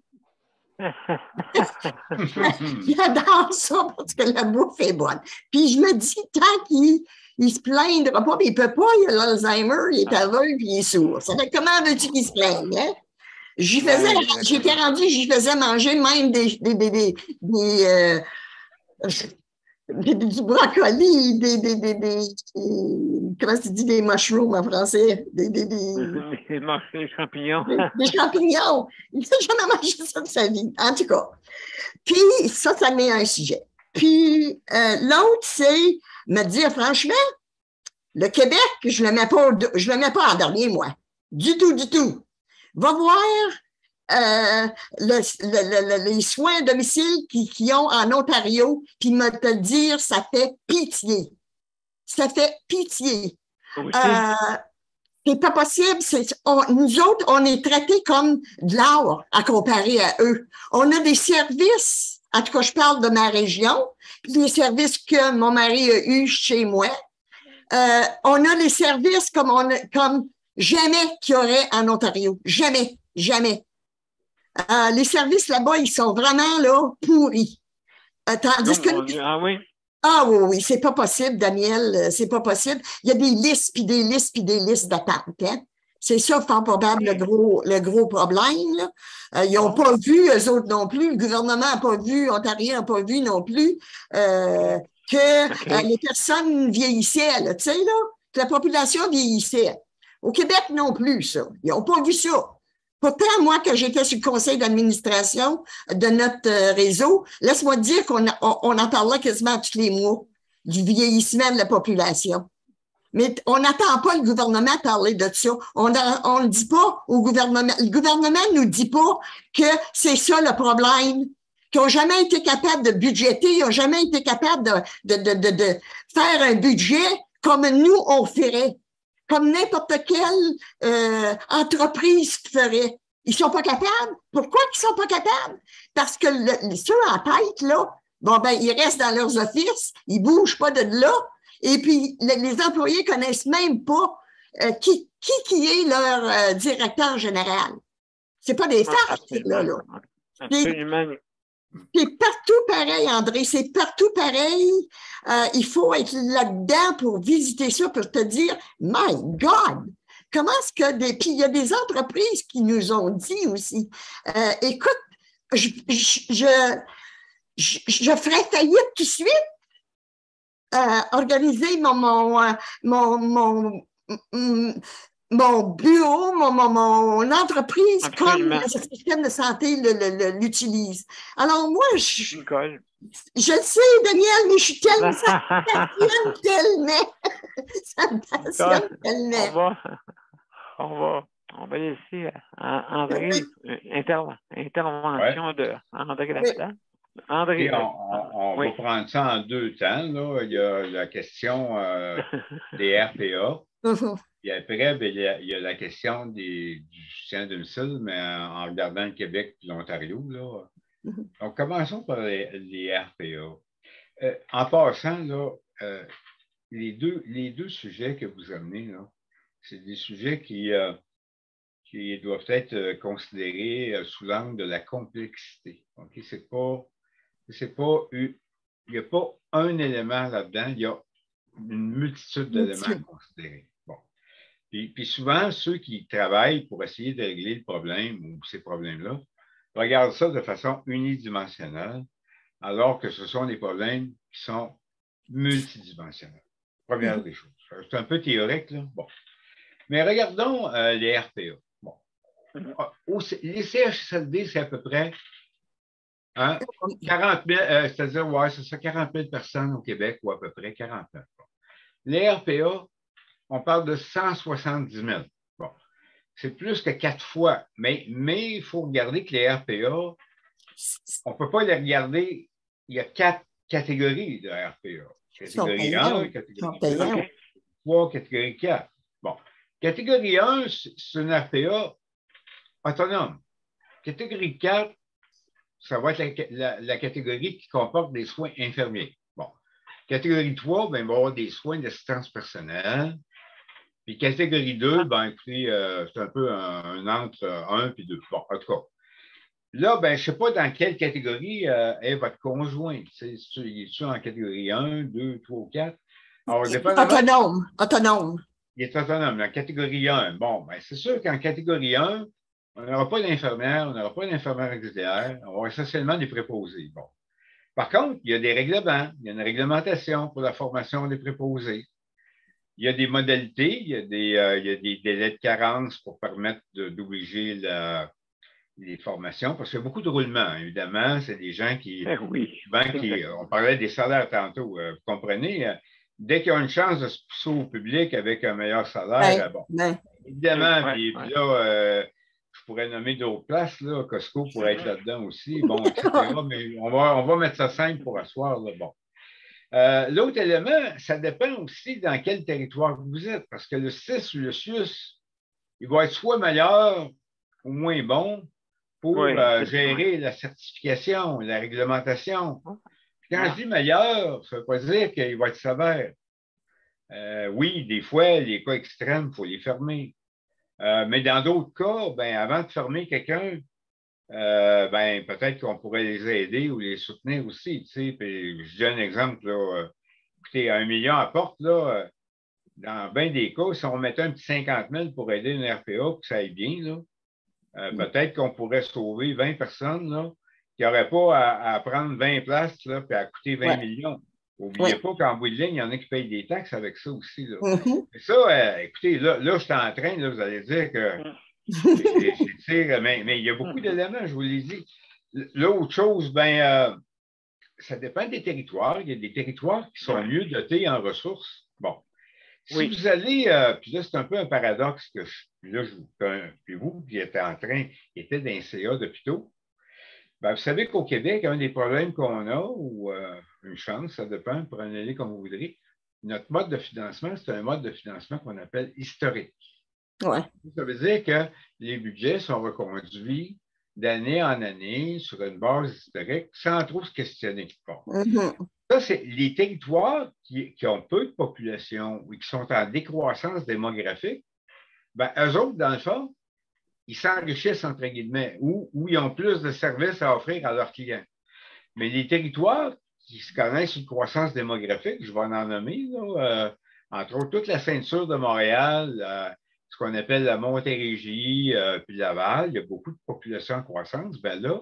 Il adore ça parce que la bouffe est bonne. Puis je me dis, tant qu'il il se plaindra pas, mais il peut pas, il a l'Alzheimer, il est aveugle, puis il est sourd. Ça fait comment veux-tu qu'il se plaigne, hein? J'étais rendu, j'y faisais manger même du brocoli, comment tu dis, des mushrooms en français? Des champignons. Des champignons. Il n'a jamais mangé ça de sa vie, en tout cas. Puis, ça met un sujet. Puis, l'autre, c'est me dire, franchement, le Québec, je le mets pas en dernier, moi. Du tout, du tout. Va voir les soins à domicile qu'ils ont en Ontario, puis me te dire, ça fait pitié. Ça fait pitié. Oui. C'est pas possible. Nous autres, on est traités comme de l'or à comparer à eux. On a des services, en tout cas, je parle de ma région, puis les services que mon mari a eus chez moi. On a les services comme jamais qu'il y aurait en Ontario. Jamais, jamais. Les services là-bas, ils sont vraiment là pourris. Tandis que... Ah oui? Ah oui, c'est pas possible, Daniel, c'est pas possible. Il y a des listes, puis des listes, puis des listes d'attente. Hein? C'est ça, fort probable, le gros problème. Là. Ils n'ont pas vu, eux autres non plus. Le gouvernement n'a pas vu, Ontario n'a pas vu non plus que les personnes vieillissaient, tu sais, là, que la population vieillissait. Au Québec non plus, ça. Ils n'ont pas vu ça. Pourtant, moi, que j'étais sur le conseil d'administration de notre réseau, laisse-moi te dire qu'on en parlait quasiment tous les mois du vieillissement de la population. Mais on n'attend pas le gouvernement parler de ça. On ne dit pas au gouvernement. Le gouvernement ne nous dit pas que c'est ça le problème, qu'ils n'ont jamais été capables de budgéter, ils n'ont jamais été capables de faire un budget comme nous, on ferait. Comme n'importe quelle entreprise ferait. Ils sont pas capables. Pourquoi ils sont pas capables? Parce que ceux en tête, là, ils restent dans leurs offices, ils bougent pas de là, et puis les employés connaissent même pas qui est leur directeur général. C'est pas des farces, là. Absolument. C'est partout pareil, André, c'est partout pareil. Il faut être là-dedans pour visiter ça, pour te dire, my God, comment est-ce que Puis il y a des entreprises qui nous ont dit aussi, écoute, je ferais faillite tout de suite, organiser mon bureau, mon entreprise, absolument, comme le système de santé l'utilise. Alors, moi, je le sais, Daniel, mais je suis tellement, ça me passionne tellement. Ça me passionne tellement. On va laisser André, intervention de André là-dedans. André, on va prendre ça en deux temps. Là. Il y a la question des RPA. Puis après, il y a la question du soutien à domicile, mais en regardant le Québec et l'Ontario. Donc, commençons par les RPA. En passant, là, les deux sujets que vous amenez, c'est des sujets qui doivent être considérés sous l'angle de la complexité. Okay? Il n'y a pas un élément là-dedans, il y a une multitude d'éléments à considérer. Bon. Puis souvent, ceux qui travaillent pour essayer de régler le problème ou ces problèmes-là regardent ça de façon unidimensionnelle, alors que ce sont des problèmes qui sont multidimensionnels. Première des choses. C'est un peu théorique, là. Bon. Mais regardons les RPA. Bon. Les CHSLD, c'est à peu près 40 000, c'est-à-dire, c'est ça, 40 000 personnes au Québec, ou à peu près 40 000. Bon. Les RPA, on parle de 170 000. Bon. C'est plus que 4 fois. Mais il faut regarder que les RPA, on ne peut pas les regarder. Il y a 4 catégories de RPA. Catégorie 1, catégorie 2, 3, catégorie 4. Bon. Catégorie 1, c'est une RPA autonome. Catégorie 4, ça va être la catégorie qui comporte des soins infirmiers. Bon. Catégorie 3, il va y avoir des soins d'assistance personnelle. Puis catégorie 2, écoutez, c'est un peu un entre 1 et 2. Bon, en tout cas. Là, je ne sais pas dans quelle catégorie est votre conjoint. Il est en catégorie 1, 2, 3 ou 4. Alors, dépendamment, Autonome. il est autonome, la catégorie 1. Bon, ben, c'est sûr qu'en catégorie 1, on n'aura pas d'infirmière, on n'aura pas d'infirmière auxiliaire, on va avoir essentiellement des préposés. Bon. Par contre, il y a des règlements, il y a une réglementation pour la formation des préposés. Il y a des modalités, il y a des délais de carence pour permettre d'obliger les formations, parce qu'il y a beaucoup de roulements, évidemment. C'est des gens qui, on parlait des salaires tantôt, vous comprenez, dès qu'ils ont une chance de se pousser au public avec un meilleur salaire, évidemment, puis là, je pourrais nommer d'autres places, là, Costco pourrait être là-dedans aussi, bon, etc. Mais on va mettre ça simple pour asseoir, là, bon. L'autre élément, ça dépend aussi dans quel territoire vous êtes, parce que le CIS ou le SUS, il va être soit meilleur ou moins bon pour gérer la certification, la réglementation. Puis quand je dis meilleur, ça ne veut pas dire qu'il va être sévère. Oui, des fois, les cas extrêmes, il faut les fermer. Mais dans d'autres cas, ben, avant de fermer quelqu'un, ben, peut-être qu'on pourrait les aider ou les soutenir aussi. Tu sais. Puis, je donne un exemple. Là, écoutez, 1 million à porte, là, dans bien des cas, si on mettait un petit 50 000 pour aider une RPA pour que ça aille bien, là, peut-être qu'on pourrait sauver 20 personnes là, qui n'auraient pas à prendre 20 places là, puis à coûter 20 millions. N'oubliez pas qu'en bout de ligne, il y en a qui payent des taxes avec ça aussi. Là. Et ça, écoutez, là, je suis en train, là, vous allez dire que mais il y a beaucoup d'éléments, je vous l'ai dit. L'autre chose, ben, ça dépend des territoires. Il y a des territoires qui sont mieux dotés en ressources. Bon. Si vous allez, puis là, c'est un peu un paradoxe que puis vous qui êtes étiez d'un CA depuis tôt, ben, vous savez qu'au Québec, un des problèmes qu'on a, ou une chance, ça dépend, prenez-les comme vous voudrez, notre mode de financement, c'est un mode de financement qu'on appelle historique. Ouais. Ça veut dire que les budgets sont reconduits d'année en année sur une base historique sans trop se questionner. Bon. Ça, c'est les territoires qui ont peu de population ou qui sont en décroissance démographique, ben, eux autres, dans le fond, ils s'enrichissent, entre guillemets, ou ils ont plus de services à offrir à leurs clients. Mais les territoires qui se connaissent une croissance démographique, je vais en nommer, là, entre autres, toute la ceinture de Montréal, ce qu'on appelle la Montérégie, puis Laval, il y a beaucoup de population en croissance, ben là,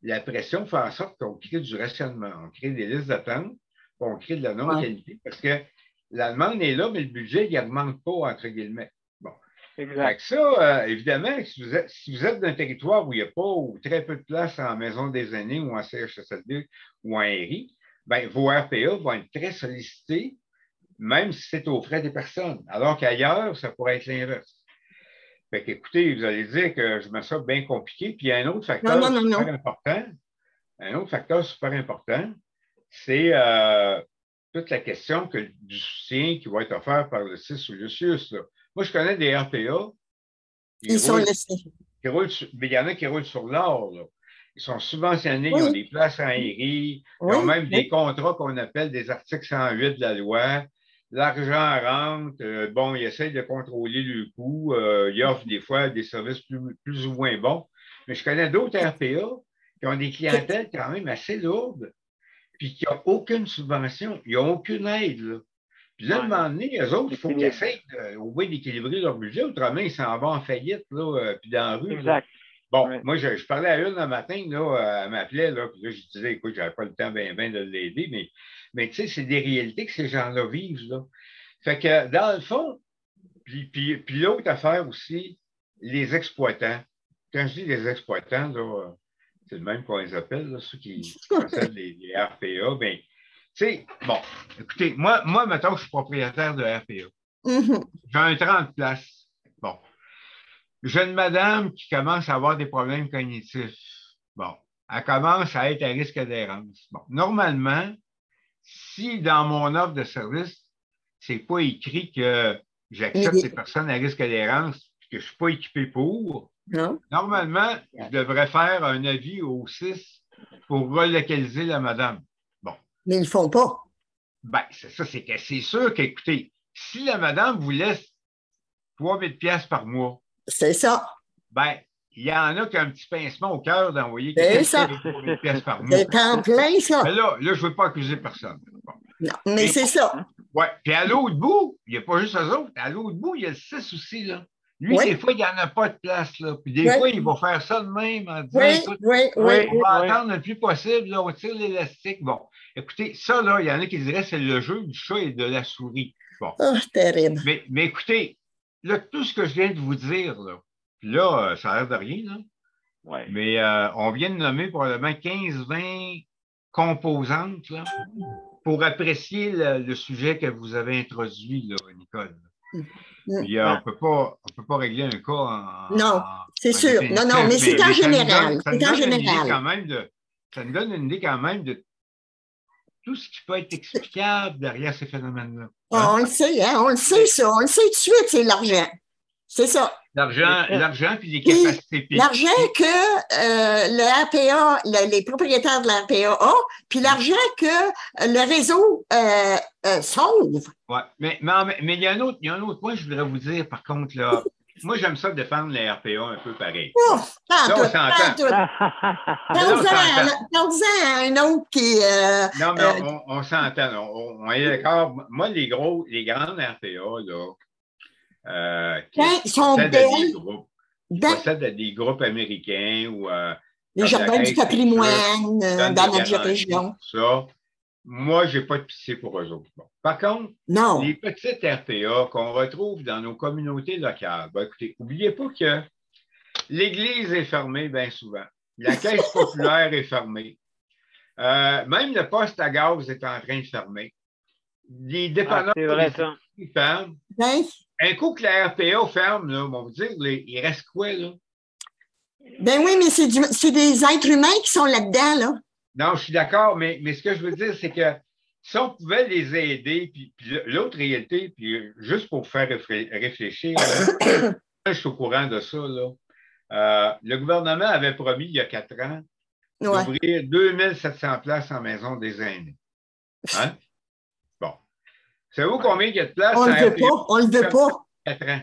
la pression fait en sorte qu'on crée du rationnement, on crée des listes d'attente, on crée de la non-qualité, parce que la demande est là, mais le budget, il n'augmente pas, entre guillemets. Bon. Exact. Ça, évidemment, si vous êtes dans un territoire où il n'y a pas ou très peu de place en maison des aînés ou en CHSLD ou en RI, ben, vos RPA vont être très sollicités, même si c'est aux frais des personnes, alors qu'ailleurs, ça pourrait être l'inverse. Fait qu'écoutez, vous allez dire que je me sens bien compliqué. Puis il y a un autre facteur super important, c'est toute la question du soutien qui va être offert par le CIS ou le SUS. Là. Moi, je connais des RPA. Ils sont laissés. Mais il y en a qui roulent sur l'or. Ils sont subventionnés, ils ont des places en RI, ils ont même des contrats qu'on appelle des articles 108 de la loi. L'argent rentre, bon, ils essayent de contrôler le coût, ils offrent des fois des services plus ou moins bons. Mais je connais d'autres RPA qui ont des clientèles quand même assez lourdes, puis qui n'ont aucune subvention, ils n'ont aucune aide. Là. Puis là, à un moment donné, eux autres, il faut qu'ils essayent au moins d'équilibrer leur budget, autrement, ils s'en vont en faillite, là, puis dans la rue. Exact. Là. Bon, moi, je parlais à une le matin, là, elle m'appelait, là, puis là, je disais, écoute, je n'avais pas le temps bien de l'aider, mais tu sais, c'est des réalités que ces gens-là vivent, là. Fait que, dans le fond, puis l'autre affaire aussi, les exploitants. Quand je dis les exploitants, là, c'est le même qu'on les appelle, là, ceux qui possèdent les RPA, bien, tu sais, bon, écoutez, moi, mettons que je suis propriétaire de RPA. J'ai un 30 places. Bon. J'ai une madame qui commence à avoir des problèmes cognitifs. Bon. Elle commence à être à risque d'errance. Bon. Normalement, si dans mon offre de service, c'est pas écrit que j'accepte ces personnes à risque d'errance et que je ne suis pas équipé pour, normalement, je devrais faire un avis au CIS pour relocaliser la madame. Bon. Mais ils ne le font pas. Ben, c'est ça, c'est sûr qu'écoutez, si la madame vous laisse 3 000 $ par mois, c'est ça. Ben, il y en a qui ont un petit pincement au cœur d'envoyer quelqu'un qui a 3 000 $ par mois. C'est en plein, ça. Mais là, je ne veux pas accuser personne. Bon. Non, mais c'est ça. Oui, puis à l'autre bout, il n'y a pas juste eux autres. À l'autre bout, il y a le 6 aussi, là. Lui, des fois, il n'y en a pas de place, là. Puis des fois, il va faire ça de même en disant, écoute, on va attendre le plus possible, là, on tire l'élastique. Bon, écoutez, ça, là, il y en a qui diraient c'est le jeu du chat et de la souris. Bon. Oh, terrible. Mais écoutez, là, tout ce que je viens de vous dire, là, puis là, ça a l'air de rien, là. Ouais. Mais on vient de nommer probablement 15-20 composantes, là, pour apprécier le sujet que vous avez introduit, là, Nicole. Puis, on ne peut pas régler un cas en. Non, c'est sûr. Non, mais c'est en général. C'est en général. Ça nous donne une idée quand même de tout ce qui peut être explicable derrière ces phénomènes-là. On le sait, hein? On le sait, ça. On le sait tout de suite, c'est l'argent. C'est ça. L'argent puis les capacités. L'argent que le RPA, les propriétaires de la RPA ont, puis l'argent que le réseau sauve. Oui, mais il y a un autre point que je voudrais vous dire, par contre, là. Moi, j'aime ça défendre les RPA un peu pareil. Oh, là, on s'entend. Parle-en à un autre qui... non, mais on s'entend. On est d'accord. Moi, les grandes RPA, là, qui possèdent des groupes américains ou les jardins du patrimoine dans notre région. Ça, moi, je n'ai pas de pitié pour eux autres. Bon. Par contre, les petites RPA qu'on retrouve dans nos communautés locales, ben, écoutez, n'oubliez pas que l'église est fermée bien souvent. La caisse populaire est fermée. Même le poste à gaz est en train de fermer. Les dépanneurs ferment. Un coup que la RPA ferme, là, on va vous dire, il reste quoi, là? Ben oui, mais c'est des êtres humains qui sont là-dedans, là. Non, je suis d'accord, mais ce que je veux dire, c'est que si on pouvait les aider, puis l'autre réalité, puis juste pour faire réfléchir, là, je suis au courant de ça, là. Le gouvernement avait promis, il y a 4 ans, d'ouvrir 2700 places en maison des aînés. Hein? Bon. Savez-vous combien il y a de places? On ne le veut pas. On ne le veut pas. 4 ans.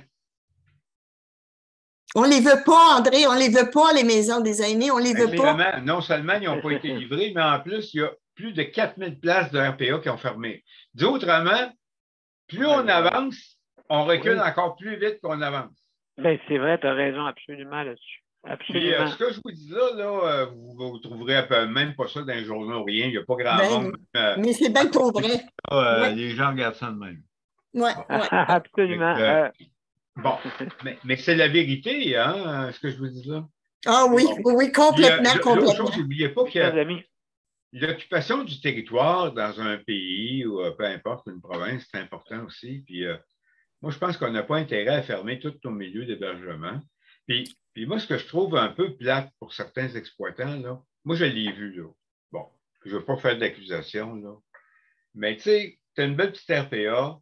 On ne les veut pas, André. On ne les veut pas, les maisons des aînés. On ne les veut pas. Non seulement ils n'ont pas été livrés, mais en plus, il y a plus de 4000 places de RPA qui ont fermé. Dit autrement, plus on avance, on recule encore plus vite qu'on avance. Ben, c'est vrai, tu as raison absolument là-dessus. Absolument. Puis, ce que je vous dis là, vous ne trouverez même pas ça dans les journaux, rien. Il n'y a pas grand monde. Mais c'est bien trop vrai. Les gens regardent ça de même. Oui, absolument. Bon, mais c'est la vérité, hein, ce que je vous dis là. Ah oui, oui, complètement, complètement. L'autre chose, n'oubliez pas que l'occupation du territoire dans un pays ou peu importe, une province, c'est important aussi. Puis moi, je pense qu'on n'a pas intérêt à fermer tous nos milieux d'hébergement. Puis moi, ce que je trouve un peu plate pour certains exploitants, là, moi, je l'ai vu, là. Bon, je ne veux pas faire d'accusation, là. Mais tu sais, tu as une belle petite RPA.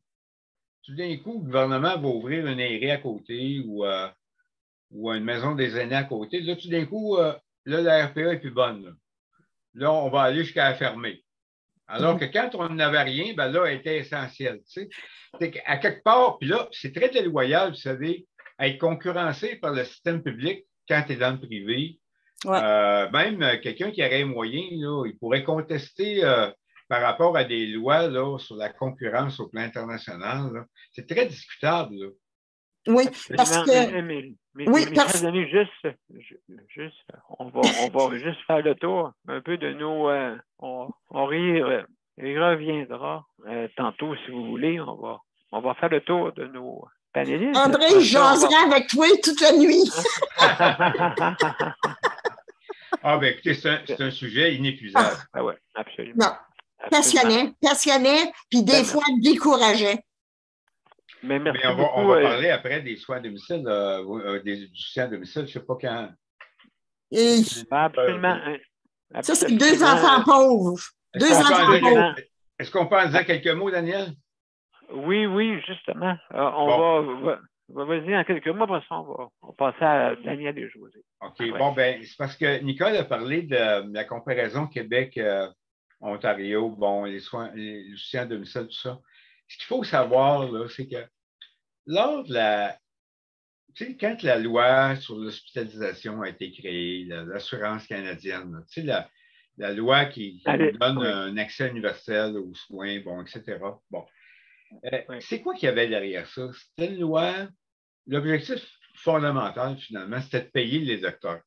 Tout d'un coup, le gouvernement va ouvrir une aérée à côté ou une maison des aînés à côté. Là, tout d'un coup, là, la RPA est plus bonne. Là, on va aller jusqu'à la fermer. Alors que quand on n'avait rien, ben là, elle était essentielle. Tu sais. À quelque part, puis là, c'est très déloyal, vous savez, à être concurrencé par le système public quand tu es dans le privé. Ouais. Même quelqu'un qui aurait moyen, là, il pourrait contester par rapport à des lois là, sur la concurrence au plan international. C'est très discutable. Là. Oui, parce que... Chers amis, on va juste faire le tour un peu de nos... on reviendra tantôt, si vous voulez. On va faire le tour de nos panélistes. André, je jaserai avec toi toute la nuit. Ah, bien, écoutez, c'est un sujet inépuisable. Ah oui, absolument. Non. Passionnant, puis des fois décourageant. Mais on va parler après des soins à domicile, du soutien à domicile, je ne sais pas quand. Absolument. Ça, c'est 2 enfants pauvres. 2 enfants pauvres. Est-ce qu'on peut en dire quelques mots, Daniel? Oui, justement. Vas-y en quelques mots, parce qu'on va passer à Daniel et José. OK. Bon, ben c'est parce que Nicole a parlé de la comparaison Québec-Ontario, bon, les soutiens à domicile, tout ça. Ce qu'il faut savoir, là, c'est que lors de tu sais, quand la loi sur l'hospitalisation a été créée, l'assurance canadienne, tu sais, la loi qui nous donne un accès universel aux soins, bon, etc. Bon. C'est quoi qu'il y avait derrière ça? C'était une loi. L'objectif fondamental, finalement, c'était de payer les docteurs.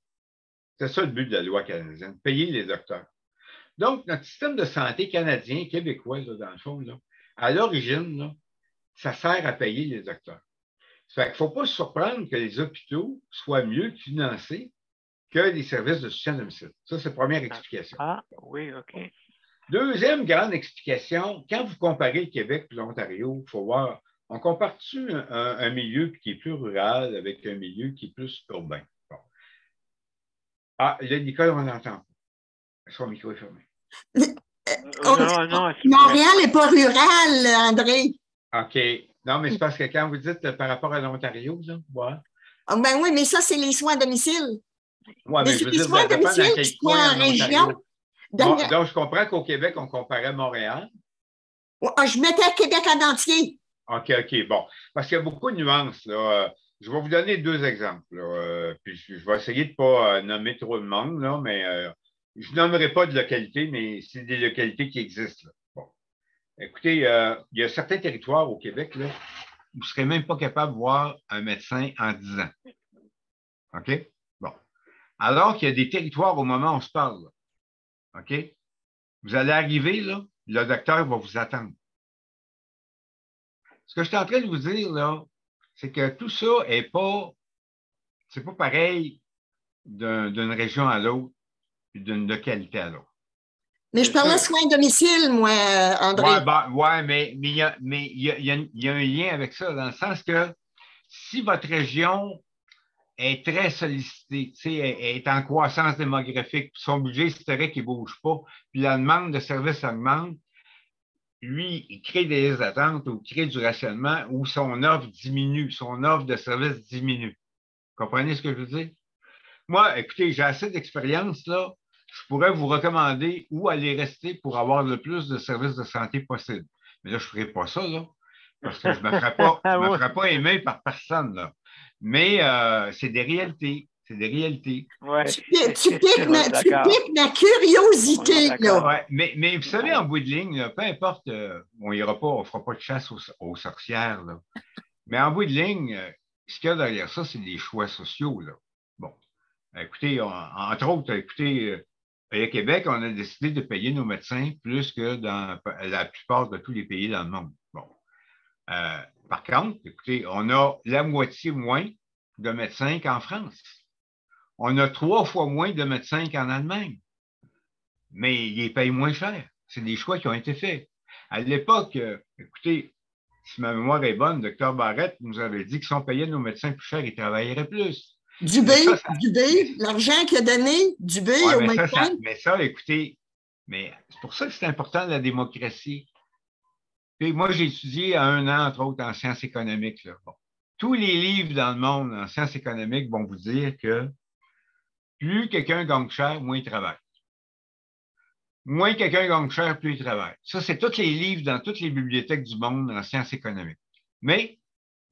C'était ça le but de la loi canadienne, payer les docteurs. Donc, notre système de santé canadien, québécois, là, dans le fond, là, à l'origine, là, ça sert à payer les docteurs. Ça fait qu'il ne faut pas se surprendre que les hôpitaux soient mieux financés que les services de soutien à domicile. Ça, c'est la première explication. Ah, oui, OK. Deuxième grande explication, quand vous comparez le Québec et l'Ontario, il faut voir, on compare-tu un milieu qui est plus rural avec un milieu qui est plus urbain? Bon. Ah, là, Nicole, on n'entend pas. Son micro est fermé. Montréal n'est pas rural, André. OK. Non, mais c'est parce que quand vous dites par rapport à l'Ontario, là, ouais. Ben oui, mais ça, c'est les soins à domicile. Oui, mais je veux dire, ça dépend dans quel coin en Ontario. Bon, donc, je comprends qu'au Québec, on comparait Montréal. Je mettais Québec en entier. OK, bon. Parce qu'il y a beaucoup de nuances, là. Je vais vous donner deux exemples, là. Puis je vais essayer de ne pas nommer trop de monde, là, mais je ne nommerai pas de localité, mais c'est des localités qui existent, là. Bon. Écoutez, il y a certains territoires au Québec, là, où vous ne serez même pas capable de voir un médecin en 10 ans. OK? Bon. Alors qu'il y a des territoires au moment où on se parle, là. OK? Vous allez arriver, là, le docteur va vous attendre. Ce que je suis en train de vous dire, là, c'est que tout ça n'est pas, c'est pas pareil d'une région à l'autre puis d'une localité à l'autre. Mais je parlais de soins à domicile, moi, André. Oui, mais il y a un lien avec ça, dans le sens que si votre région est très sollicitée, est en croissance démographique, son budget historique ne bouge pas, puis la demande de services augmente, lui, il crée des listes d'attente ou crée du rationnement où son offre diminue, son offre de services diminue. Vous comprenez ce que je veux dire? Moi, écoutez, j'ai assez d'expérience, là. Je pourrais vous recommander où aller rester pour avoir le plus de services de santé possible. Mais là, je ne ferai pas ça, là, parce que je ne me ferai pas aimer par personne, là. Mais c'est des réalités. C'est des réalités. Ouais. Tu piques ma curiosité, là. Ouais, mais vous savez, en bout de ligne, là, peu importe, on ira pas, on ne fera pas de chasse aux sorcières, là. Mais en bout de ligne, ce qu'il y a derrière ça, c'est des choix sociaux, là. Bon. Écoutez, entre autres, écoutez, à Québec, on a décidé de payer nos médecins plus que dans la plupart de tous les pays dans le monde. Bon. Par contre, écoutez, on a la moitié moins de médecins qu'en France. On a 3 fois moins de médecins qu'en Allemagne. Mais ils les payent moins cher. C'est des choix qui ont été faits. À l'époque, écoutez, si ma mémoire est bonne, le Dr Barrett nous avait dit que si on payait nos médecins plus cher, ils travailleraient plus. Dubé, l'argent qu'il a donné, Dubé au médecin. Mais ça, écoutez, mais c'est pour ça que c'est important la démocratie. Puis moi, j'ai étudié à 1 an, entre autres, en sciences économiques, là. Bon. Tous les livres dans le monde en sciences économiques vont vous dire que plus quelqu'un gagne cher, moins il travaille. Moins quelqu'un gagne cher, plus il travaille. Ça, c'est tous les livres dans toutes les bibliothèques du monde en sciences économiques. Mais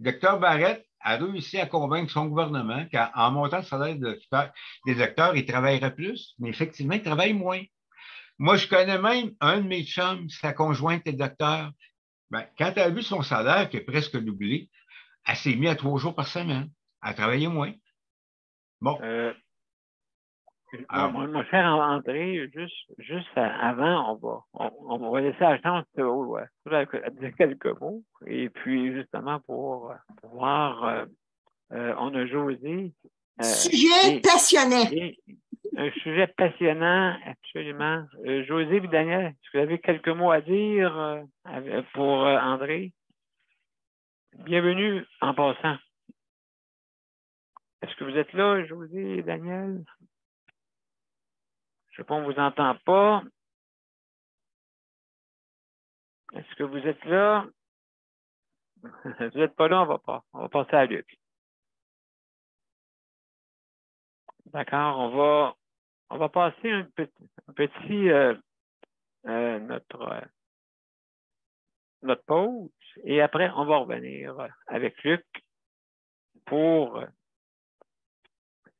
Dr Barrett a réussi à convaincre son gouvernement qu'en montant le salaire des docteurs, ils travailleraient plus, mais effectivement, ils travaillent moins. Moi, je connais même un de mes chums, sa conjointe est docteur. Ben, quand elle a vu son salaire qui est presque doublé, elle s'est mise à 3 jours par semaine. Elle travaillait moins. Bon. Mon cher André, juste avant, on va laisser la chance de dire quelques mots. Et puis, justement, pour voir, on a José. Sujet passionnant. Un sujet passionnant, absolument. José et Daniel, est-ce que vous avez quelques mots à dire pour André? Bienvenue en passant. Est-ce que vous êtes là, José et Daniel? Je ne sais pas, on ne vous entend pas. Est-ce que vous êtes là? Vous n'êtes pas là, on va passer à Luc. D'accord, on va passer un petit notre pause et après, on va revenir avec Luc pour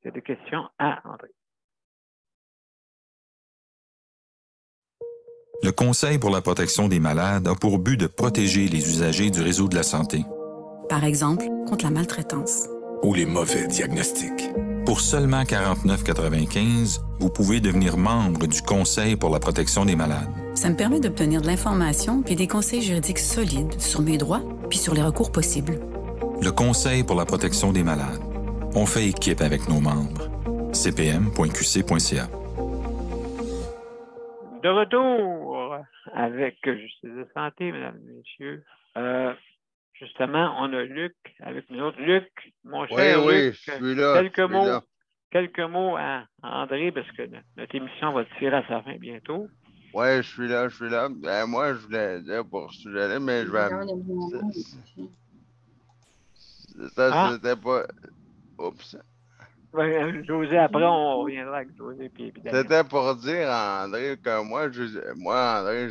des questions à André. Le Conseil pour la protection des malades a pour but de protéger les usagers du réseau de la santé. Par exemple, contre la maltraitance. Ou les mauvais diagnostics. Pour seulement 49,95 $, vous pouvez devenir membre du Conseil pour la protection des malades. Ça me permet d'obtenir de l'information puis des conseils juridiques solides sur mes droits puis sur les recours possibles. Le Conseil pour la protection des malades. On fait équipe avec nos membres. cpm.qc.ca. De retour avec Justice de santé, mesdames et messieurs. Justement, on a Luc avec nous autres. Luc, mon cher Luc, je suis là. quelques mots à André, parce que notre émission va tirer à sa fin bientôt. Oui, je suis là. Ben, moi, je voulais dire pour ce sujet-là, mais je vais... Ça, c'était pas... Oups. José, après, on reviendra avec José. C'était pour dire, André, que moi, André,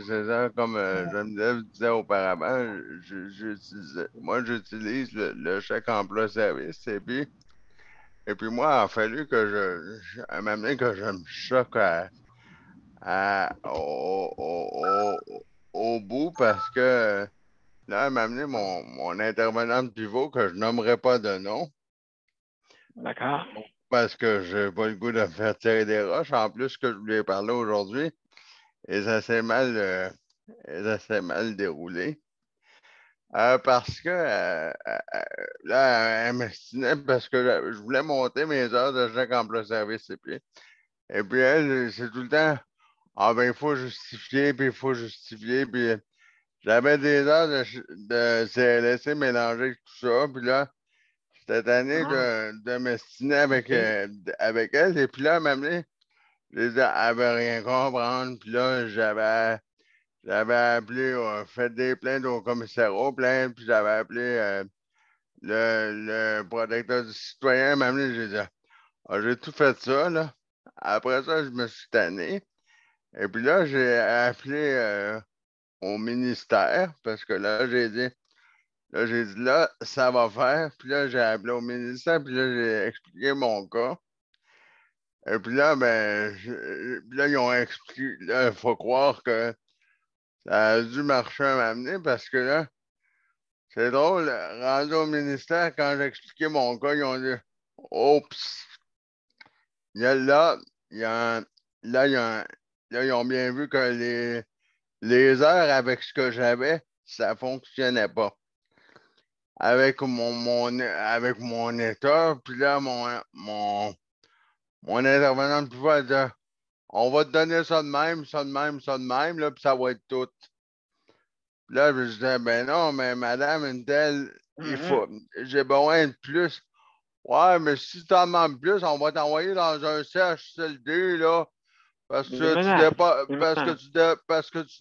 comme je me disais auparavant, j'utilise le chèque emploi-service. Et puis moi, il a fallu que à un moment donné, que je me choque au bout, parce que là, il m'a amené mon intervenant de pivot, que je nommerai pas de nom. D'accord. Parce que je n'ai pas le goût de me faire tirer des roches. En plus, que je lui ai parlé aujourd'hui, et ça s'est mal déroulé. Parce que là, elle m'estimait parce que je voulais monter mes heures de chèque emploi-service. Et puis elle, c'est tout le temps, il faut justifier, puis il faut justifier. Puis j'avais des heures de CLSC mélangées avec tout ça. Puis là, cette année de m'estiner avec elle. Et puis là, elle m'a amené, elle ne veut rien comprendre. Puis là, j'avais appelé, fait des plaintes au commissariat aux plaintes, puis j'avais appelé le protecteur du citoyen. Elle m'a amené, j'ai dit, j'ai tout fait ça, là. Après ça, je me suis tanné. Et puis là, j'ai appelé au ministère, parce que là, j'ai dit, là, ça va faire. Puis là, j'ai appelé au ministère, puis là, j'ai expliqué mon cas. Et puis là, ils ont expliqué, là, il faut croire que ça a dû marcher à m'amener, parce que là, c'est drôle, rendu au ministère, quand j'ai expliqué mon cas, ils ont dit, oups, là, ils ont bien vu que les heures avec ce que j'avais, ça ne fonctionnait pas. Avec mon état, puis là, mon intervenant de pouvoir dire, on va te donner ça de même, là, puis ça va être tout. Puis là, je disais, ben non, mais madame, une telle, j'ai besoin de plus. Ouais, mais si tu en demandes plus, on va t'envoyer dans un CHSLD, là, parce que tu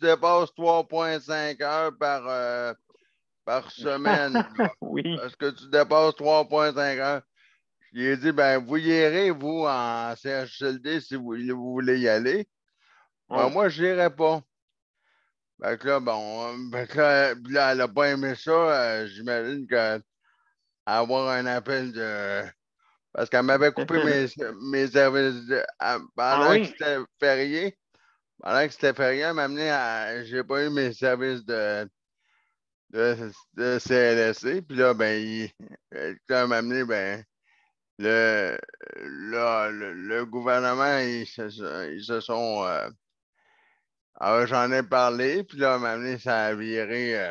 dépasses 3,5 heures par semaine. Oui. Parce que tu dépasses 3,5 heures. Je lui ai dit, ben, vous irez, vous, en CHSLD, si vous voulez y aller. Ben, moi, je n'irai pas. Fait que là, là, elle n'a pas aimé ça. J'imagine qu'avoir un appel de... Parce qu'elle m'avait coupé mes services pendant que c'était férié. Pendant que c'était férié, elle m'a amené j'ai pas eu mes services de CLSC. Puis là, quand m'a amené, le gouvernement, ils se sont... j'en ai parlé, puis là, m'a amené, ça a viré...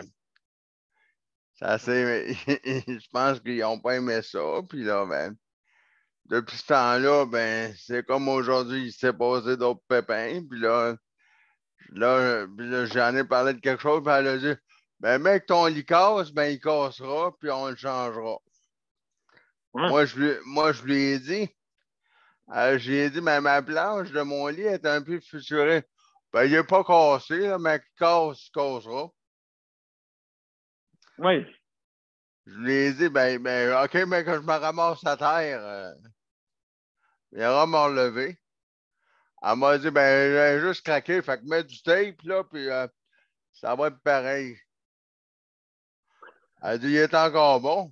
je pense qu'ils n'ont pas aimé ça. Puis là, depuis ce temps-là, c'est comme aujourd'hui, il s'est passé d'autres pépins. Puis là, j'en ai parlé de quelque chose, puis elle a dit, mec, ton lit casse, il cassera, puis on le changera. Moi, je lui ai dit, j'ai dit, ma planche de mon lit est un peu fissurée. Il n'est pas cassé, là, mais il cassera. Oui. Je lui ai dit, OK, mais que je me ramasse à terre, il ira me relever. Elle m'a dit, j'ai juste craqué, fait que mets du tape, là, puis ça va être pareil. Elle dit, il est encore bon.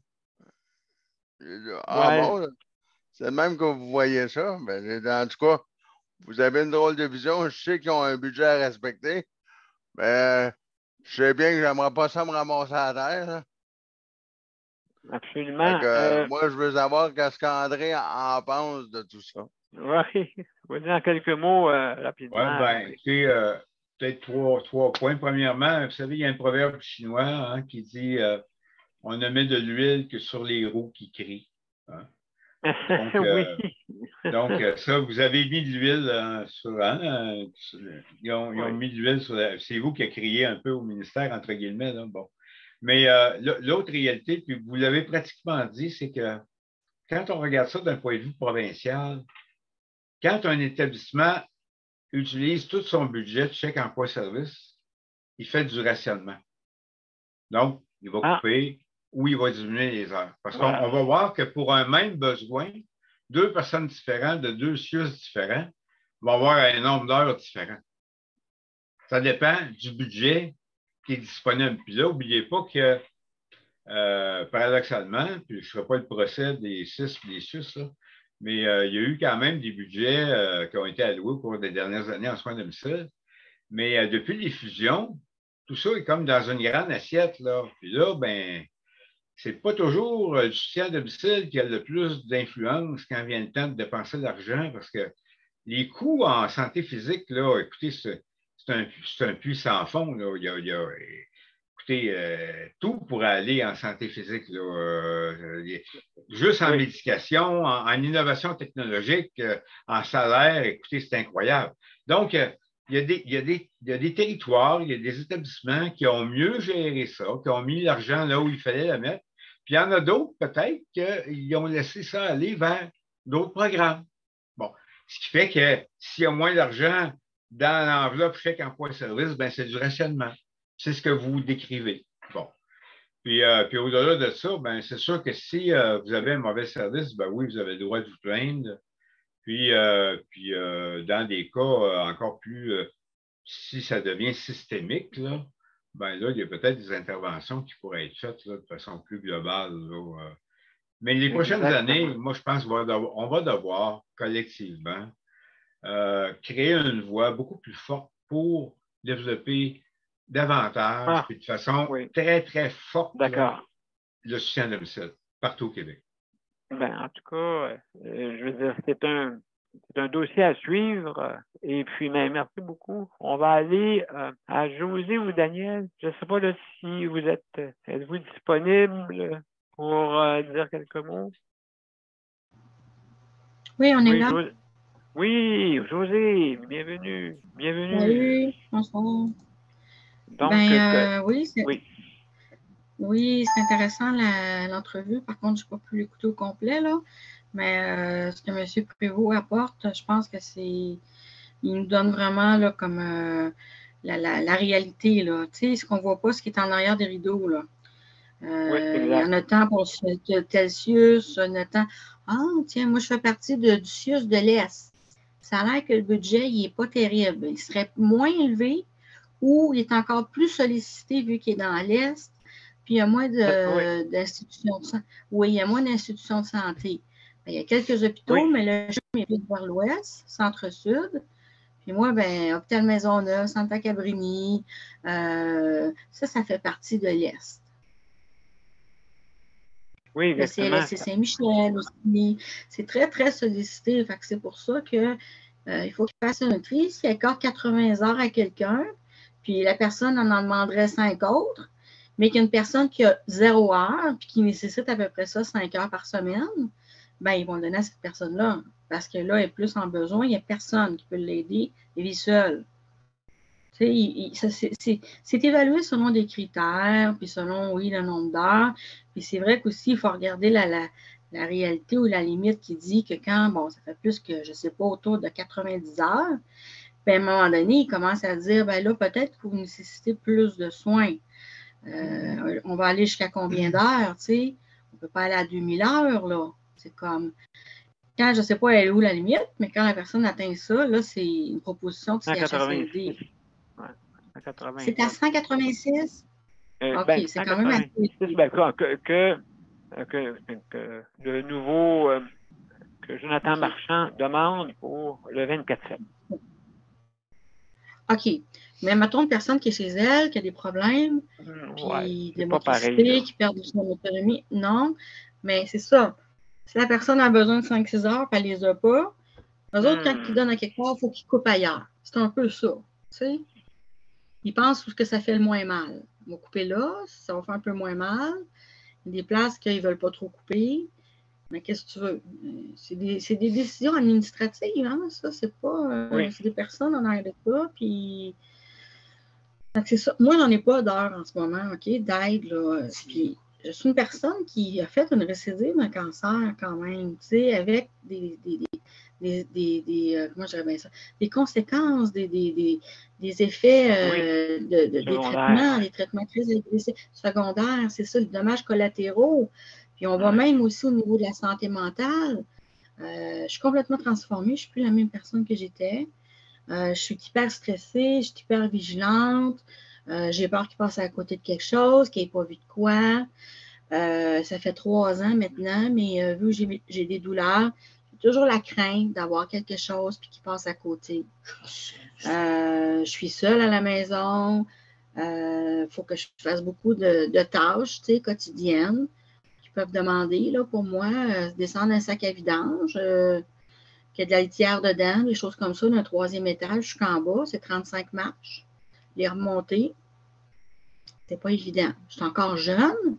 J'ai dit, bon, c'est même que vous voyez ça. En tout cas, vous avez une drôle de vision. Je sais qu'ils ont un budget à respecter. Mais je sais bien que j'aimerais pas ça me ramasser à terre. Là. Absolument. Moi, je veux savoir qu'est-ce qu'André en pense de tout ça. Oui, je vais dire en quelques mots rapidement. Oui, bien, écoutez, peut-être trois points. Premièrement, vous savez, il y a un proverbe chinois hein, qui dit on ne met de l'huile que sur les roues qui crient. Hein. Donc, donc, ça, vous avez mis de l'huile sur. Hein, ils ont mis de l'huile sur. C'est vous qui avez crié un peu au ministère, entre guillemets. Là, bon. Mais l'autre réalité, puis vous l'avez pratiquement dit, c'est que quand on regarde ça d'un point de vue provincial, quand un établissement utilise tout son budget de chèque emploi-service, il fait du rationnement. Donc, il va couper ou il va diminuer les heures. Parce qu'on va voir que pour un même besoin, deux personnes différentes de deux CIUS différents vont avoir un nombre d'heures différent. Ça dépend du budget qui est disponible. Puis là, n'oubliez pas que, paradoxalement, puis je ne ferai pas le procès des CIS et des CIUS, là, mais il y a eu quand même des budgets qui ont été alloués au cours des dernières années en soins à domicile. Mais depuis les fusions, tout ça est comme dans une grande assiette. Là. Puis là, ben, c'est pas toujours le soutien à domicile qui a le plus d'influence quand vient le temps de dépenser de l'argent parce que les coûts en santé physique, là, écoutez, c'est un puits sans fond. Là. Écoutez, tout pourrait aller en santé physique. Là. Juste en médication, en innovation technologique, en salaire, écoutez, c'est incroyable. Donc, il y a des territoires, il y a des établissements qui ont mieux géré ça, qui ont mis l'argent là où il fallait le mettre. Puis il y en a d'autres, peut-être, qui ont laissé ça aller vers d'autres programmes. Bon, ce qui fait que s'il y a moins d'argent dans l'enveloppe chèque emploi-service, ben c'est du rationnement. C'est ce que vous décrivez. Bon. Puis au-delà de ça, ben c'est sûr que si vous avez un mauvais service, ben oui, vous avez le droit de vous plaindre. Puis dans des cas encore plus, si ça devient systémique, là, ben là, il y a peut-être des interventions qui pourraient être faites là, de façon plus globale. Là, Mais les prochaines années, moi, je pense qu'on va devoir collectivement créer une voie beaucoup plus forte pour développer davantage, puis de façon très, très forte, là, le soutien à domicile partout au Québec. Ben, en tout cas, je veux dire, c'est un dossier à suivre. Et puis, merci beaucoup. On va aller à José ou Daniel. Je ne sais pas là, si vous êtes-vous disponible pour dire quelques mots? Oui, on est là. Oui, José, bienvenue. Bienvenue. Salut, bonsoir. Donc, oui, c'est intéressant l'entrevue. Par contre, je n'ai pas pu l'écouter au complet, là. Mais ce que M. Prévost apporte, je pense que il nous donne vraiment là, comme la réalité, là. Tu sais, ce qu'on ne voit pas, ce qui est en arrière des rideaux, là. Il y en a tant pour tel CIUS, il y en a tant. Ah, tiens, moi, je fais partie du CIUS de l'Est. Ça a l'air que le budget, il n'est pas terrible. Il serait moins élevé ou il est encore plus sollicité vu qu'il est dans l'Est. Puis il y a moins d'institutions de santé. Oui, il y a moins d'institutions de santé. Bien, il y a quelques hôpitaux, mais le chemin est plus vers l'ouest, centre-sud. Puis moi, bien, Hôpital Maisonneuve, Santa Cabrini, ça fait partie de l'Est. Oui, exactement. Le CLSC Saint-Michel aussi. C'est très, très sollicité. Fait que c'est pour ça que il faut qu'il fasse un tri. S'il accorde 80 heures à quelqu'un, puis la personne en demanderait 5 autres, mais qu'il y a une personne qui a 0 heure puis qui nécessite à peu près ça 5 heures par semaine, bien, ils vont le donner à cette personne-là. Parce que là, elle est plus en besoin, il n'y a personne qui peut l'aider, elle vit seule. C'est évalué selon des critères, puis selon, oui, le nombre d'heures. Puis c'est vrai qu'aussi, il faut regarder la réalité ou la limite qui dit que quand, bon, ça fait plus que, je ne sais pas, autour de 90 heures, bien, à un moment donné, il commence à dire, bien là, peut-être que vous nécessitez plus de soins. On va aller jusqu'à combien d'heures, tu sais? On ne peut pas aller à 2000 heures, là. C'est comme, quand, je ne sais pas, elle est où la limite, mais quand la personne atteint ça, là, c'est une proposition de CHSLD. C'est à 186? OK, ben, c'est quand même assez. Ben, que le nouveau que Jonathan Marchand demande pour le 24/7. OK. Mais mettons une personne qui est chez elle, qui a des problèmes, puis des motricités, qui perd son autonomie. Non, mais c'est ça. Si la personne a besoin de 5-6 heures, puis elle les a pas, eux autres, quand ils donnent à quelque part, il faut qu'ils coupent ailleurs. C'est un peu ça. Tu sais? Ils pensent que ça fait le moins mal. Ils vont couper là, ça va faire un peu moins mal. Il y a des places qu'ils ne veulent pas trop couper. Mais qu'est-ce que tu veux? C'est des décisions administratives, hein? Ça, c'est pas. C'est des personnes en arrière de ça. Puis. C'est ça. Moi, j'en ai pas d'heure en ce moment, OK, d'aide, là. Puis, je suis une personne qui a fait une récidive d'un cancer quand même, tu sais, avec comment je dirais bien ça, des conséquences, des effets des traitements très agressifs, secondaires, c'est ça, les dommages collatéraux. Puis on va même aussi au niveau de la santé mentale. Je suis complètement transformée, je ne suis plus la même personne que j'étais. Je suis hyper stressée, je suis hyper vigilante. J'ai peur qu'il passe à côté de quelque chose, qu'il n'ait pas vu de quoi. Ça fait 3 ans maintenant, mais vu que j'ai des douleurs, j'ai toujours la crainte d'avoir quelque chose puis qu'il passe à côté. Je suis seule à la maison. Faut que je fasse beaucoup de tâches, tu sais, quotidiennes qui peuvent demander là, pour moi, descendre un sac à vidange, qu'il y a de la litière dedans, des choses comme ça, d'un 3e étage jusqu'en bas, c'est 35 marches. Les remonter, c'est pas évident. Je suis encore jeune,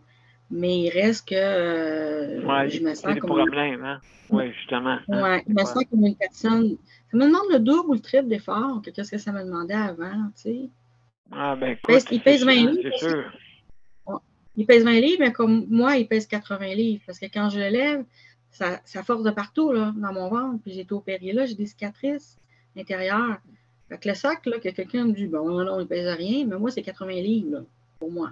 mais il reste que je me sens comme problème, hein? Oui, justement. Ouais, je me sens comme une personne. Ça me demande le double ou le triple d'effort que qu'est-ce que ça me demandait avant, tu sais. Ah, ben écoute, il pèse 20 livres. C'est sûr. Il pèse 20 livres, mais comme moi, il pèse 80 livres. Parce que quand je le lève, ça force de partout, là, dans mon ventre. Puis j'ai été opérée là, j'ai des cicatrices intérieures. Fait que le sac, là, que quelqu'un me dit, bon, non, il pèse rien, mais moi, c'est 80 livres, là, pour moi.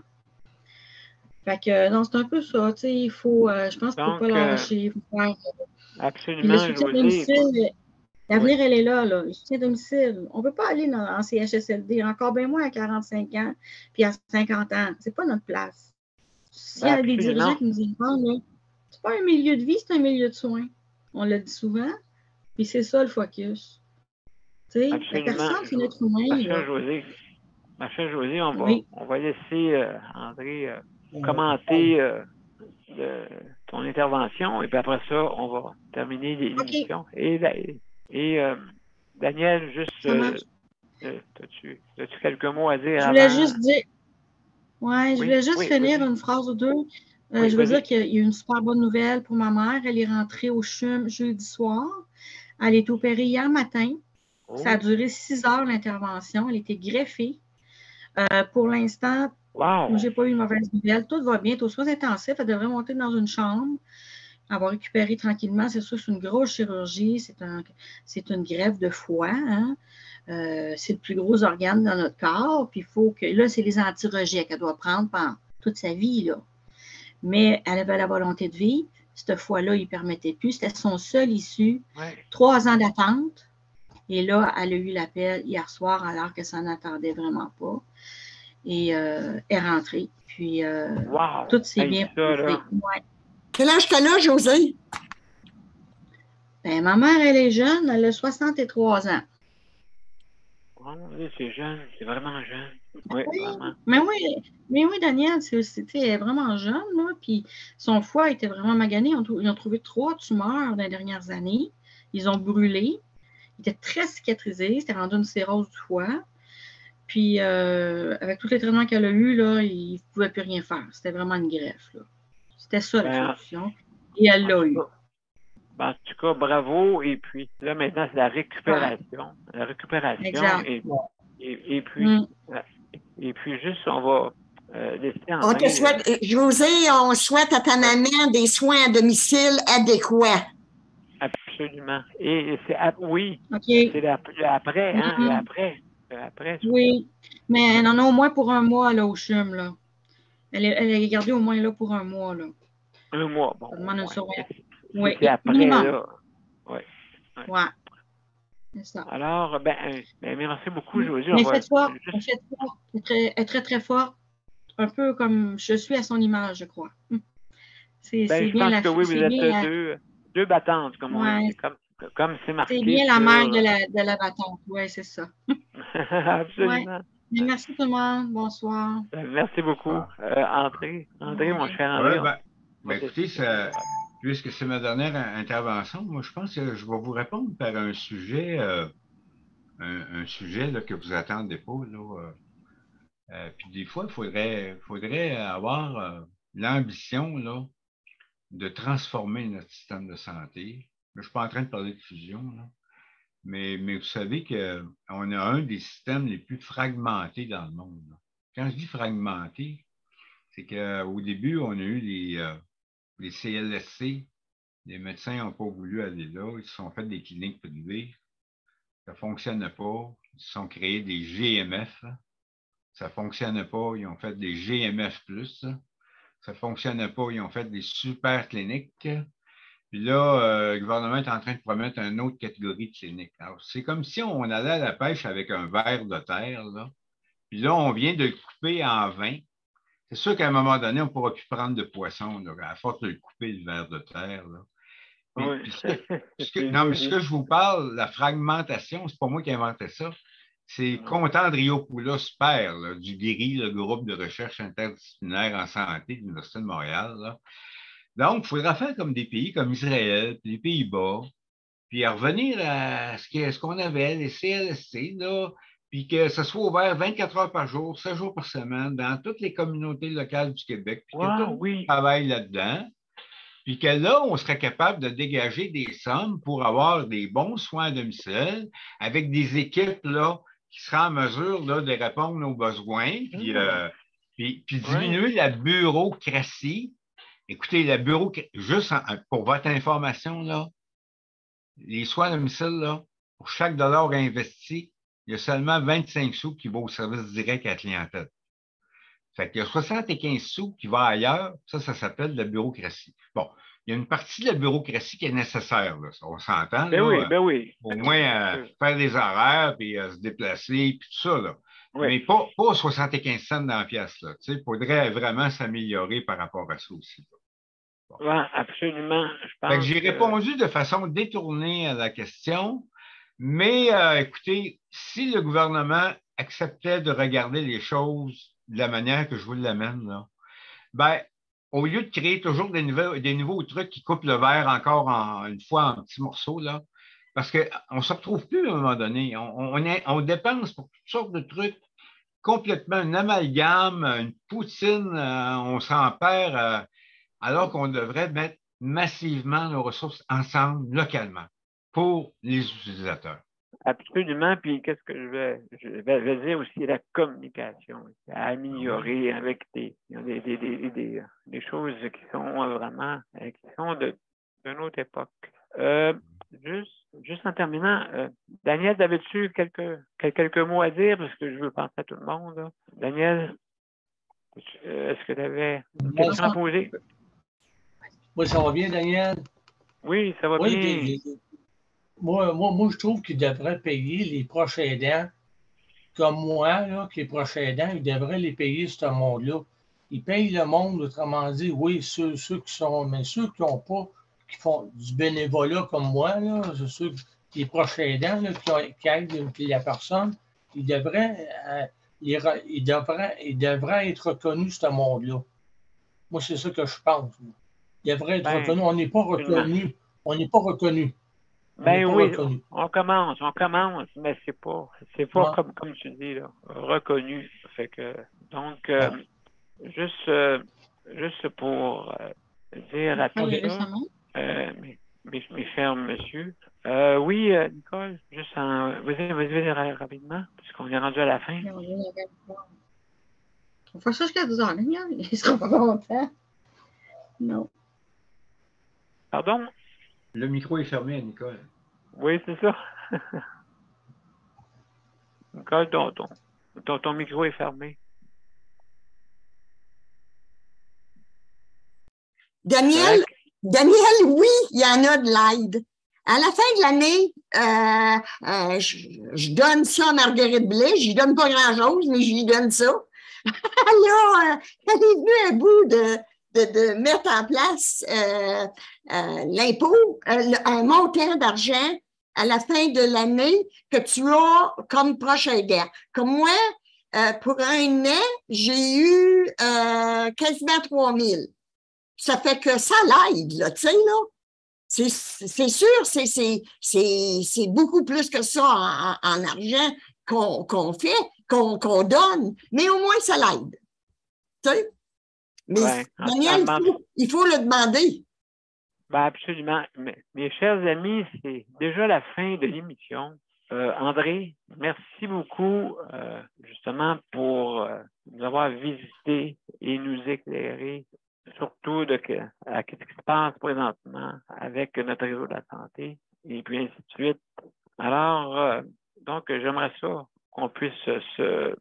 Fait que, non, c'est un peu ça, tu sais, il faut, je pense qu'il ne faut pas lâcher, il faut faire... Absolument, le soutien à domicile, l'avenir, elle est là, le soutien à domicile. On ne peut pas aller en CHSLD, encore bien moins à 45 ans, puis à 50 ans. C'est pas notre place. S'il y a des dirigeants qui nous disent, là, c'est pas un milieu de vie, c'est un milieu de soins. On le dit souvent, puis c'est ça le focus. Tu sais, la personne, c'est notre humain. Ma chère Josée, on va laisser André commenter ton intervention, et puis après ça, on va terminer l'émission. Et Daniel, juste, as-tu quelques mots à dire? Je voulais juste dire, je voulais juste finir une phrase ou deux. Je veux dire qu'il y a une super bonne nouvelle pour ma mère. Elle est rentrée au CHUM jeudi soir. Elle est opérée hier matin. Ça a duré 6 heures l'intervention. Elle était greffée. Pour l'instant, je n'ai pas eu une mauvaise nouvelle. Tout va bien. Aux soins intensifs, elle devrait monter dans une chambre. Elle va récupérer tranquillement. C'est sûr que c'est une grosse chirurgie. C'est une greffe de foie. Hein? C'est le plus gros organe dans notre corps. Puis il faut que. Là, c'est les anti-rejets qu'elle doit prendre pendant toute sa vie. Là. Mais elle avait la volonté de vivre. Cette fois-là, il ne permettait plus. C'était son seul issue. 3 ans d'attente. Et là, elle a eu l'appel hier soir alors que ça n'attendait vraiment pas. Et elle est rentrée. Puis, tout s'est bien passé. Quel âge qu'elle a, Josée? Ben, ma mère, elle est jeune. Elle a 63 ans. C'est jeune. C'est vraiment jeune. Oui, vraiment. Mais oui, Daniel, c'était vraiment jeune. Là, puis son foie était vraiment magané. Ils ont trouvé 3 tumeurs dans les dernières années. Ils ont brûlé. Il était très cicatrisé. C'était rendu une cirrhose du foie. Puis, avec tous les traitements qu'elle a eus, là, il ne pouvait plus rien faire. C'était vraiment une greffe. Là. C'était ça, la solution. Et elle l'a eu. En tout cas, bravo. Et puis, là, maintenant, c'est la récupération. La récupération. Exact. Et puis, juste, on va laisser en on te souhaite, Josée, on souhaite à ta maman des soins à domicile adéquats. Absolument. Et c'est oui, c'est après, hein? Après. Oui, mais elle en a au moins pour 1 mois là, au CHUM. Là. Elle est gardée au moins là pour 1 mois. Là. 1 mois, bon. Ça demande une surveillance. Oui, c'est après, minimum. Là. Oui. Ouais. C'est ça. Alors, merci beaucoup, Josée. Mais cette fois, elle est très, très forte. Un peu comme je suis à son image, je crois. C'est bien la fille. Je pense que oui, vous êtes deux battantes, comme on dit. Comme c'est marqué. C'est bien la mère de la battante. Oui, c'est ça. Absolument. Merci tout le monde. Bonsoir. Merci beaucoup. André, mon cher André. Écoutez, puisque c'est ma dernière intervention, moi, je pense que je vais vous répondre par un sujet, là, que vous attendez pas. Puis des fois, il faudrait avoir l'ambition là, de transformer notre système de santé. Je ne suis pas en train de parler de fusion, là. Mais vous savez qu'on a un des systèmes les plus fragmentés dans le monde. Là. Quand je dis fragmenté, c'est qu'au début, on a eu les CLSC. Les médecins n'ont pas voulu aller là. Ils se sont fait des cliniques privées. Ça ne fonctionnait pas. Ils se sont créés des GMF. Ça ne fonctionnait pas. Ils ont fait des GMF+. Ça ne fonctionnait pas. Ils ont fait des super cliniques. Puis là, le gouvernement est en train de promettre une autre catégorie de cliniques. Alors, c'est comme si on allait à la pêche avec un ver de terre, là. Puis là, on vient de le couper en 20. C'est sûr qu'à un moment donné, on ne pourra plus prendre de poisson, là, à force de le couper, le ver de terre, là. Puis ce que je vous parle, la fragmentation, c'est pas moi qui ai inventé ça. C'est Contandriopoulos père, là, du GIRI, le groupe de recherche interdisciplinaire en santé de l'Université de Montréal, là. Donc, il faudra faire comme des pays comme Israël, puis les Pays-Bas, puis revenir à ce qu'on avait, les CLSC, là, puis que ce soit ouvert 24 heures par jour, 7 jours par semaine, dans toutes les communautés locales du Québec, puis que tout le monde travaille là-dedans, puis que là, on serait capable de dégager des sommes pour avoir des bons soins à domicile avec des équipes là, qui seraient en mesure là, de répondre aux besoins, puis diminuer la bureaucratie. Écoutez, la bureaucratie, juste pour votre information, là, les soins à domicile, là, pour chaque dollar investi, il y a seulement 25 sous qui vont au service direct à la clientèle. Fait qu'il y a 75 sous qui vont ailleurs, ça s'appelle la bureaucratie. Bon, il y a une partie de la bureaucratie qui est nécessaire, là, on s'entend. Ben oui. Au moins, faire des horaires, puis se déplacer, puis tout ça, là. Oui. Mais pas 75 cents dans la pièce, là. Tu sais, il faudrait vraiment s'améliorer par rapport à ça aussi. Bon. Oui, absolument. Je pense j'ai répondu de façon détournée à la question, mais écoutez, si le gouvernement acceptait de regarder les choses de la manière que je vous l'amène, là, ben, au lieu de créer toujours des nouveaux trucs qui coupent le verre encore une fois en petits morceaux, là, parce qu'on ne se retrouve plus à un moment donné. On dépense pour toutes sortes de trucs, complètement un amalgame, une poutine, on s'en perd, alors qu'on devrait mettre massivement nos ressources ensemble, localement, pour les utilisateurs. Absolument. Puis qu'est-ce que je vais dire aussi, la communication, à améliorer avec des choses qui sont vraiment d'une autre époque. Juste en terminant, Daniel, avais-tu quelques mots à dire parce que je veux penser à tout le monde, là. Daniel, est-ce que tu avais une question à poser? Oui, ça va bien, Daniel? Oui, ça va bien. Moi, je trouve qu'ils devraient payer les proches aidants, comme moi, là, que les proches aidants, ils devraient les payer, ce monde-là. Ils payent le monde, autrement dit, oui, ceux qui sont, mais ceux qui n'ont pas, qui font du bénévolat comme moi, là, ceux qui sont proches aidants, là, qui aident la personne, ils devraient être reconnus, ce monde-là. Moi, c'est ça que je pense. Ils devraient être reconnus. On n'est pas reconnus. On n'est pas reconnus. Ben oui, on commence, mais c'est pas comme tu dis, là, reconnu. Fait que, donc, juste pour dire à tous mes chers messieurs. Oui, Nicole, juste vas-y rapidement, puisqu'on est rendu à la fin. On fait ça jusqu'à 10 heures, il ne sera pas longtemps. Non. Pardon? Le micro est fermé à Nicole. Oui, c'est ça. Nicole, ton micro est fermé. Daniel, oui, il y en a de l'aide. À la fin de l'année, je donne ça à Marguerite Blais. Je lui donne pas grand-chose, mais je lui donne ça. Alors, elle est venue à bout de mettre en place l'impôt, un montant d'argent à la fin de l'année que tu as comme proche aidant. Comme moi, Pour un an, j'ai eu quasiment 3 000. Ça fait que ça l'aide, là, tu sais, là. C'est sûr, c'est beaucoup plus que ça en argent qu'on fait, qu'on donne, mais au moins ça l'aide. Tu sais? Mais Ouais, Daniel, il faut le demander. Ben absolument. Mes chers amis, c'est déjà la fin de l'émission. André, merci beaucoup justement pour nous avoir visité et nous éclairer surtout à ce qui se passe présentement avec notre réseau de la santé et puis ainsi de suite. Alors, donc, j'aimerais ça qu'on puisse se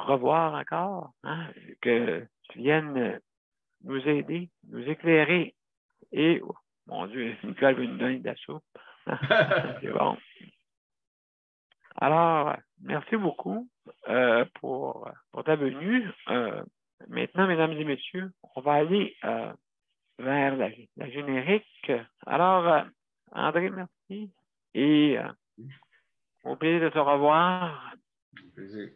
revoir encore, hein, que tu viennes nous aider, nous éclairer. Et, oh, mon Dieu, Nicole veut nous donner de la soupe. C'est bon. Alors, merci beaucoup pour ta venue. Maintenant, mesdames et messieurs, on va aller vers la générique. Alors, André, merci. Et au plaisir de te revoir. Plaisir.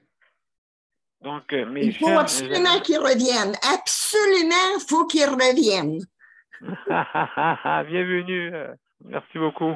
Donc, il faut absolument qu'il revienne. Absolument, il faut qu'il revienne. Bienvenue. Merci beaucoup.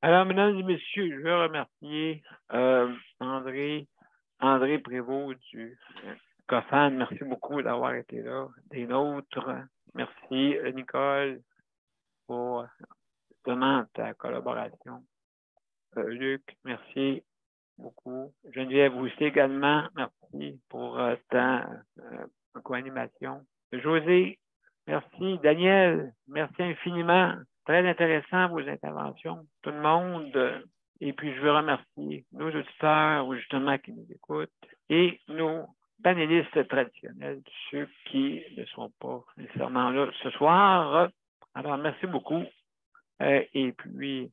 Alors, mesdames et messieurs, je veux remercier André Prévost du COFAN. Merci beaucoup d'avoir été là. Des nôtres. Merci, Nicole, pour vraiment ta collaboration. Luc, merci beaucoup. Geneviève aussi également, merci pour ta co-animation. José, merci. Daniel, merci infiniment. Très intéressant vos interventions, tout le monde. Et puis, je veux remercier nos auditeurs, justement, qui nous écoutent, et nos panélistes traditionnels, ceux qui ne sont pas nécessairement là ce soir. Alors, merci beaucoup. Et puis,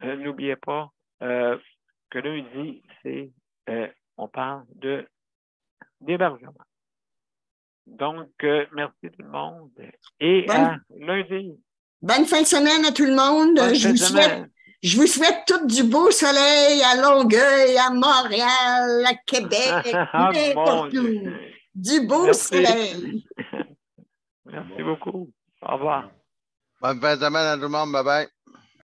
n'oubliez pas que lundi, on parle d'hébergement. Donc, merci tout le monde. Et à lundi. Bonne fin de semaine à tout le monde. Je vous souhaite tout du beau soleil à Longueuil, à Montréal, à Québec, n'importe où. Du beau soleil. Merci beaucoup. Au revoir. Bonne fin de semaine à tout le monde. Bye bye.